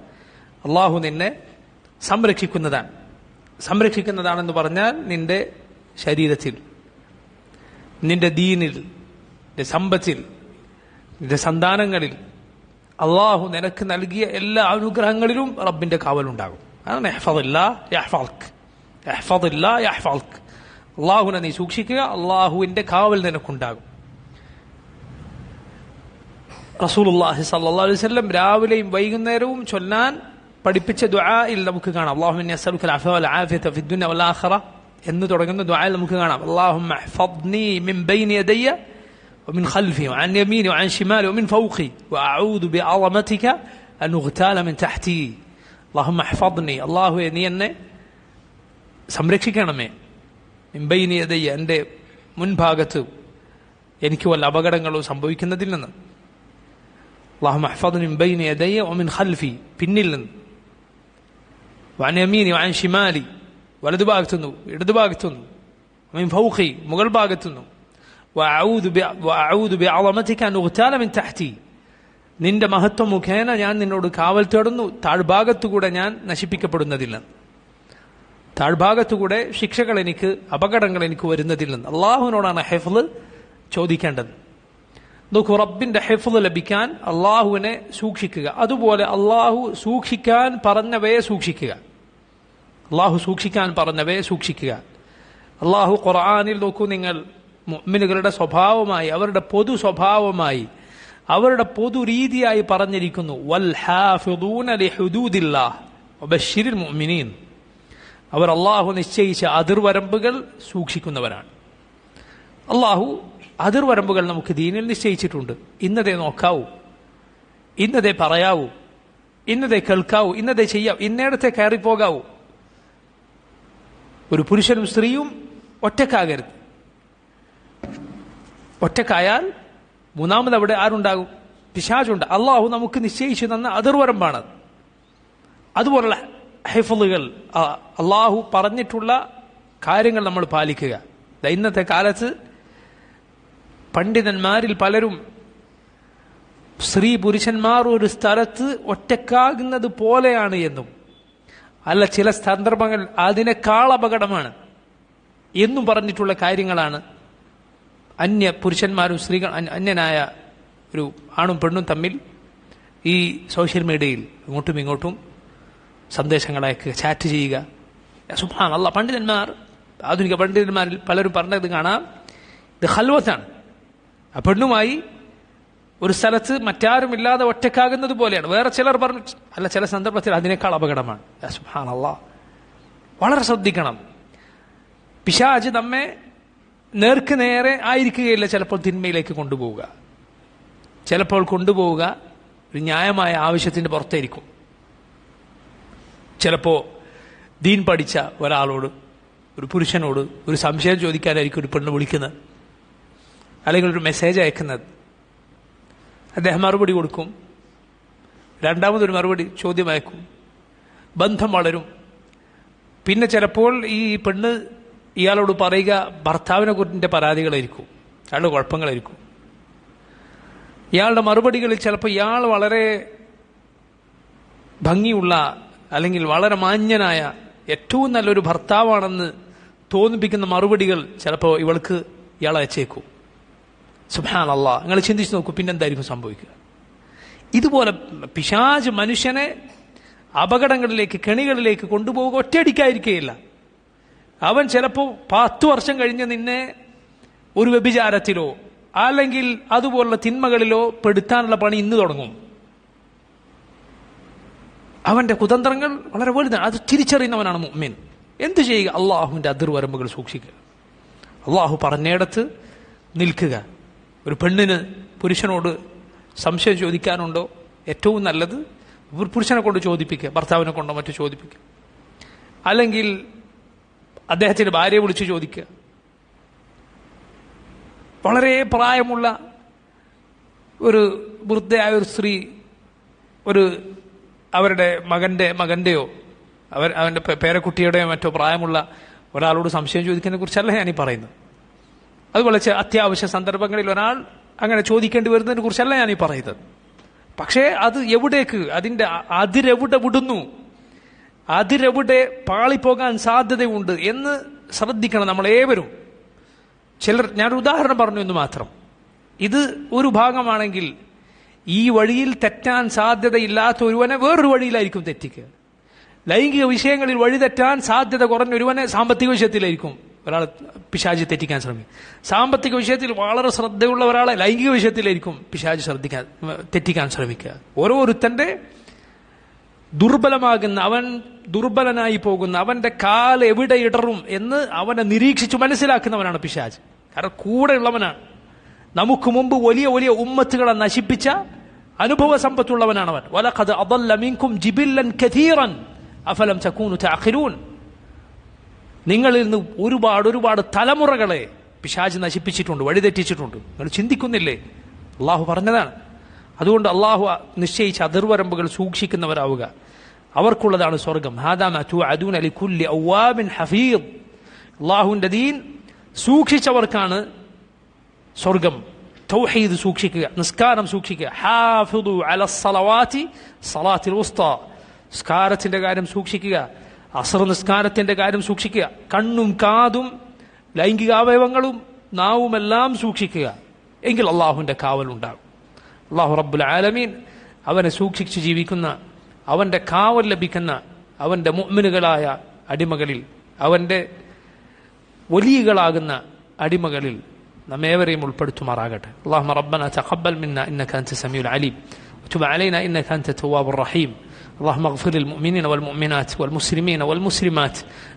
അള്ളാഹു നിന്നെ സംരക്ഷിക്കുന്നതാണ്. സംരക്ഷിക്കുന്നതാണെന്ന് പറഞ്ഞാൽ നിന്റെ ശരീരത്തിൽ, നിന്റെ ദീനിൽ, നിന്റെ സമ്പത്തിൽ, നിന്റെ സന്താനങ്ങളിൽ അള്ളാഹു നിനക്ക് നൽകിയ എല്ലാ അനുഗ്രഹങ്ങളിലും റബ്ബിന്റെ കാവലുണ്ടാകും. അതാണ് ഇഹ്ഫദില്ലാഹ് യഹ്ഫദ്ക്. ഇഹ്ഫദില്ലാഹ് യഹ്ഫദ്ക്, അള്ളാഹുവിനെ നീ സൂക്ഷിക്കുക, അള്ളാഹുവിന്റെ കാവൽ നിനക്കുണ്ടാകും. റസൂലുള്ളാഹി സ്വല്ലല്ലാഹു അലൈഹി വസല്ലം രാവിലെയും വൈകുന്നേരവും ചൊല്ലാൻ പഠിപ്പിച്ച ദുആയിൽ നമുക്ക് കാണാം. അല്ലാഹുമ്മ ഇന്നി അസ്അലുക അൽ-അഫ്വ വൽ ആഫിയത ഫി ദുനിയ വൽ ആഖിറ എന്ന് തുടങ്ങുന്ന ദുആയിൽ നമുക്ക് കാണാം. അല്ലാഹുമ്മ ഇഹ്ഫദ്നി മിൻ ബൈനി യദയ്യ വമിൻ ഖൽഫി വഅൻ യമീനി വഅൻ ശിമാലി വമിൻ ഫൗഖി വഅഊദു ബിഅളമതിക അൻ ഉഗ്താല മിൻ തഹ്തി. അല്ലാഹുമ്മ ഇഹ്ഫദ്നി, അല്ലാഹുവേ നീ എന്നെ സംരക്ഷിക്കണമേ. മിൻ ബൈനി യദയ്യ, എൻ്റെ മുൻഭാഗത്ത് എനിക്ക് വല്ല അപകടങ്ങളോ സംഭവിക്കുന്നതിൽ നിന്ന്. അല്ലാഹുമ്മ ഇഹ്ഫദ്നി മിൻ ബൈനി യദയ്യ വമിൻ ഖൽഫി, പിന്നിൽ നിന്ന്. വഅൻ യമീനി വഅൻ ശിമാലി, വലതുഭാഗത്തുനിന്നു ഇടതുഭാഗത്തുനിന്നു. വമിൻ ഫൗഖി, മുകൾ ഭാഗത്തുനിന്നു. വഅഊദു ബിഅളമതിക അൻ ഉഗ്താല മിൻ തഹ്തി, നിന്റെ മഹത്വം മുഖേന ഞാൻ നിന്നോട് കാവൽ തേടുന്നു, താഴ്ഭാഗത്തുകൂടെ ഞാൻ നശിപ്പിക്കപ്പെടുന്നതിൽ നിന്ന്, താഴ്ഭാഗത്തുകൂടെ ശിക്ഷകൾ എനിക്ക്, അപകടങ്ങൾ എനിക്ക് വരുന്നതിൽ നിന്ന്. അള്ളാഹുവിനോടാണ് ഹിഫ്ള് ചോദിക്കേണ്ടത്. നോക്കൂ, റബ്ബിന്റെ ഹിഫ്ള് ലഭിക്കാൻ അള്ളാഹുവിനെ സൂക്ഷിക്കുക, അതുപോലെ അള്ളാഹു സൂക്ഷിക്കാൻ പറഞ്ഞവയെ സൂക്ഷിക്കുക. അള്ളാഹു സൂക്ഷിക്കാൻ പറഞ്ഞവയെ സൂക്ഷിക്കുക. അള്ളാഹു ഖുർആനിൽ നോക്കൂ, നിങ്ങൾ മുഅ്മിനുകളുടെ സ്വഭാവമായി, അവരുടെ പൊതു സ്വഭാവമായി, അവരുടെ പൊതു രീതിയായി പറഞ്ഞിരിക്കുന്നു, വൽ ഹാഫിദൂന ലിഹുദൂദില്ലാഹ് വബശ്ശിരിൽ മുഅ്മിനീൻ. അവർ അള്ളാഹു നിശ്ചയിച്ച അതിർവരമ്പുകൾ സൂക്ഷിക്കുന്നവരാണ്. അള്ളാഹു അതിർവരമ്പുകൾ നമുക്ക് ദീനിൽ നിശ്ചയിച്ചിട്ടുണ്ട്. ഇന്നതേ നോക്കാവൂ, ഇന്നതേ പറയാവൂ, ഇന്നതേ കേൾക്കാവൂ, ഇന്നതേ ചെയ്യാവൂ, ഇന്നേടത്തെ കയറിപ്പോകാവൂ. ഒരു പുരുഷനും സ്ത്രീയും ഒറ്റക്കാകരുത്. ഒറ്റക്കായാൽ മൂന്നാമത് അവിടെ ആരുണ്ടാകും? പിശാചുണ്ട്. അള്ളാഹു നമുക്ക് നിശ്ചയിച്ചു തന്ന അതിർവരമ്പാണത്. അതുപോലുള്ള ഹിഫ്ളുകൾ, അള്ളാഹു പറഞ്ഞിട്ടുള്ള കാര്യങ്ങൾ നമ്മൾ പാലിക്കുക. ഇന്നത്തെ കാലത്ത് പണ്ഡിതന്മാരിൽ പലരും സ്ത്രീ പുരുഷന്മാർ ഒരു സ്ഥലത്ത് ഒറ്റക്കാകുന്നത് പോലെയാണ് എന്നും, അല്ല ചില സന്ദർഭങ്ങൾ അതിനേക്കാൾ അപകടമാണ് എന്നും പറഞ്ഞിട്ടുള്ള കാര്യങ്ങളാണ് അന്യ പുരുഷന്മാരും സ്ത്രീകൾ, അന്യനായ ഒരു ആണും പെണ്ണും തമ്മിൽ ഈ സോഷ്യൽ മീഡിയയിൽ ഇങ്ങോട്ടും ഇങ്ങോട്ടും സന്ദേശങ്ങളയക്കുക, ചാറ്റ് ചെയ്യുക. സുബ്ഹാനല്ലാഹ്, പണ്ഡിതന്മാർ, ആധുനിക പണ്ഡിതന്മാരിൽ പലരും പറഞ്ഞത് കാണാം, ഇത് ഖൽവത്താണ്. ആ പെണ്ണുമായി ഒരു സ്ഥലത്ത് മറ്റാരുമില്ലാതെ ഒറ്റക്കാകുന്നത് പോലെയാണ്. വേറെ ചിലർ പറഞ്ഞു, അല്ല ചില സന്ദർഭത്തിൽ അതിനേക്കാൾ അപകടമാണ്. സുബ്ഹാനല്ലാഹ്, വളരെ ശ്രദ്ധിക്കണം. പിശാച് നമ്മെ നേർക്ക് നേരെ ആയിരിക്കുകയില്ല, ചിലപ്പോൾ തിന്മയിലേക്ക് കൊണ്ടുപോവുക, ചിലപ്പോൾ കൊണ്ടുപോവുക ഒരു ന്യായമായ ആവശ്യത്തിന്റെ പുറത്തായിരിക്കും. ചിലപ്പോൾ ദീൻ പഠിച്ച ഒരാളോട്, ഒരു പുരുഷനോട് ഒരു സംശയം ചോദിക്കാനായിരിക്കും ഒരു പെണ്ണ് വിളിക്കുന്നത്, അല്ലെങ്കിൽ ഒരു മെസ്സേജ് അയക്കുന്നത്. അദ്ദേഹം മറുപടി കൊടുക്കും, രണ്ടാമതൊരു മറുപടി ചോദ്യം അയക്കും, ബന്ധം വളരും. പിന്നെ ചിലപ്പോൾ ഈ പെണ്ണ് ഇയാളോട് പറയുക ഭർത്താവിനെ കുറിച്ചിൻ്റെ പരാതികളായിരിക്കും, അയാളുടെ കുഴപ്പങ്ങളായിരിക്കും. ഇയാളുടെ മറുപടികളിൽ ചിലപ്പോൾ ഇയാൾ വളരെ ഭംഗിയുള്ള അല്ലെങ്കിൽ വളരെ മാന്യനായ ഏറ്റവും നല്ലൊരു ഭർത്താവാണെന്ന് തോന്നിപ്പിക്കുന്ന മറുപടികൾ ചിലപ്പോൾ ഇവൾക്ക് ഇയാൾ അയച്ചേക്കും. സുബ്ഹാനല്ലാഹ്, നിങ്ങൾ ചിന്തിച്ച് നോക്കൂ, പിന്നെന്തായിരിക്കും സംഭവിക്കുക? ഇതുപോലെ പിശാച് മനുഷ്യനെ അപകടങ്ങളിലേക്ക്, കെണികളിലേക്ക് കൊണ്ടുപോവുക ഒറ്റയടിക്കായിരിക്കുകയില്ല. അവൻ ചിലപ്പോൾ 10 വർഷം കഴിഞ്ഞ് നിന്നെ ഒരു വ്യഭിചാരത്തിലോ അല്ലെങ്കിൽ അതുപോലുള്ള തിന്മകളിലോ പെടുത്താനുള്ള പണി ഇന്ന് തുടങ്ങും. അവന്റെ കുതന്ത്രങ്ങൾ വളരെ വലുതാണ്. അത് തിരിച്ചറിയുന്നവനാണ് മുഅ്മിൻ. എന്തു ചെയ്യുക? അള്ളാഹുവിന്റെ അതിർവരമ്പുകൾ സൂക്ഷിക്കുക, അള്ളാഹു പറഞ്ഞിടത്ത് നിൽക്കുക. ഒരു പെണ്ണിന് പുരുഷനോട് സംശയം ചോദിക്കാനുണ്ടോ? ഏറ്റവും നല്ലത് പുരുഷനെ കൊണ്ട് ചോദിപ്പിക്കുക, ഭർത്താവിനെ കൊണ്ടോ മറ്റു ചോദിപ്പിക്കുക. അല്ലെങ്കിൽ അദ്ദേഹത്തിന്റെ ഭാര്യയെ വിളിച്ച് ചോദിക്കുക. വളരെ പ്രായമുള്ള ഒരു വൃദ്ധയായ ഒരു സ്ത്രീ ഒരു അവരുടെ മകന്റെയോ അവന്റെ പേരക്കുട്ടിയുടെയോ മറ്റോ പ്രായമുള്ള ഒരാളോട് സംശയം ചോദിക്കുന്നതിനെ കുറിച്ചല്ല ഞാനീ പറയുന്നത്. അതുപോലെ അത്യാവശ്യ സന്ദർഭങ്ങളിൽ ഒരാൾ അങ്ങനെ ചോദിക്കേണ്ടി വരുന്നതിനെ കുറിച്ചല്ല ഞാനീ പറയുന്നത്. പക്ഷേ അത് എവിടേക്ക്, അതിന്റെ അതിരെവിടെ വിടുന്നു, അതിരെവിടെ പാളിപ്പോകാൻ സാധ്യതയുണ്ട് എന്ന് ശ്രദ്ധിക്കണം നമ്മൾ ഏവരും. ചിലർ, ഞാനൊരു ഉദാഹരണം പറഞ്ഞു എന്ന് മാത്രം. ഇത് ഒരു ഭാഗമാണെങ്കിൽ ഈ വഴിയിൽ തെറ്റാൻ സാധ്യതയില്ലാത്ത ഒരുവനെ വേറൊരു വഴിയിലായിരിക്കും തെറ്റിക്കുക. ലൈംഗിക വിഷയങ്ങളിൽ വഴി തെറ്റാൻ സാധ്യത കുറഞ്ഞൊരുവനെ സാമ്പത്തിക വിഷയത്തിലായിരിക്കും ഒരാൾ പിശാച് തെറ്റിക്കാൻ ശ്രമിക്കും. സാമ്പത്തിക വിഷയത്തിൽ വളരെ ശ്രദ്ധയുള്ള ഒരാളെ ലൈംഗിക വിഷയത്തിലായിരിക്കും പിശാച് തെറ്റിക്കാൻ ശ്രമിക്കുക. ഓരോരുത്തന്റെ ദുർബലമാകുന്ന, അവൻ ദുർബലനായി പോകുന്ന, അവന്റെ കാൽ എവിടെ ഇടറും എന്ന് അവനെ നിരീക്ഷിച്ചു മനസ്സിലാക്കുന്നവനാണ് പിശാച്. കാരണം കൂടെയുള്ളവനാണ്. നമുക്ക് മുമ്പ് വലിയ വലിയ ഉമ്മത്തുകളെ നശിപ്പിച്ച അനുഭവ സമ്പത്തുള്ളവനാണ് അവൻ. വലഖദ് അദല്ല മിൻകും ജിബില്ലൻ കതീറൻ അഫലം തകൂനു തഅഖിലൂൻ. നിങ്ങളിൽ നിന്ന് ഒരുപാട് തലമുറകളെ പിശാച് നശിപ്പിച്ചിട്ടുണ്ട്, വഴിതെറ്റിച്ചിട്ടുണ്ട്. നിങ്ങൾ ചിന്തിക്കുന്നില്ലേ? അള്ളാഹു പറഞ്ഞതാണ്. അതുകൊണ്ട് അള്ളാഹു നിശ്ചയിച്ച അതിർവരമ്പുകൾ സൂക്ഷിക്കുന്നവരാവുക. അവർക്കുള്ളതാണ് സ്വർഗം. ഹാദാ മാ തുഅദൂന ലികുല്ലി അവ്വാബിൻ ഹഫീദ്. അള്ളാഹുവിന്റെ ദീൻ സൂക്ഷിച്ചവർക്കാണ് സ്വർഗം. തൗഹീദ് സൂക്ഷിക്കുക, നിസ്കാരം സൂക്ഷിക്കുക. ഹാഫിദു അലസ്സലവാതി സലാത്തിൽ വുസ്താ. നിസ്കാരത്തിന്റെ കാര്യം സൂക്ഷിക്കുക, അസ്ർ നിസ്കാരത്തിന്റെ കാര്യം സൂക്ഷിക്കുക. കണ്ണും കാതും ലൈംഗികാവയവങ്ങളും നാവുമെല്ലാം സൂക്ഷിക്കുക. എങ്കിൽ അള്ളാഹുവിൻ്റെ കാവലുണ്ടാകും. അള്ളാഹു റബ്ബുൽ ആലമീൻ അവനെ സൂക്ഷിച്ച് ജീവിക്കുന്ന, അവൻ്റെ കാവൽ ലഭിക്കുന്ന അവൻ്റെ മുഅ്മിനുകളായ അടിമകളിൽ, അവൻ്റെ വലിയകളാകുന്ന അടിമകളിൽ നമ്മേവരെയും ഉൾപ്പെടുത്തുമാറാകട്ടെ. അല്ലാഹുമ്മ റബ്ബനാ തഖബ്ബൽ മിന്നാ ഇന്നക അൻത സമീഉൽ അലീം വതുബ് അലൈനാ ഇന്നക അൻത തവ്വാബുർ റഹീം. اللهم اغفر للمؤمنين والمؤمنات والمسلمين والمسلمات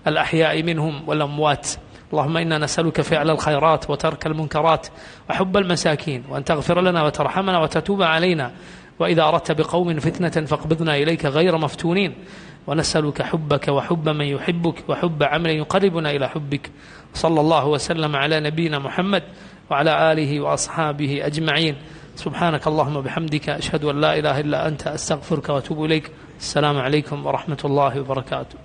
الأحياء منهم والأموات. اللهم إنا نسألك فعل الخيرات وترك المنكرات وحب المساكين، وأن تغفر لنا وترحمنا وتتوب علينا، وإذا أردت بقوم فتنة فاقبضنا إليك غير مفتونين. ونسألك حبك وحب من يحبك وحب عمل يقربنا إلى حبك. صلى الله وسلم على نبينا محمد وعلى آله وأصحابه أجمعين. سبحانك اللهم وبحمدك أشهد أن لا إله إلا أنت أستغفرك وأتوب إليك. السلام عليكم ورحمة الله وبركاته.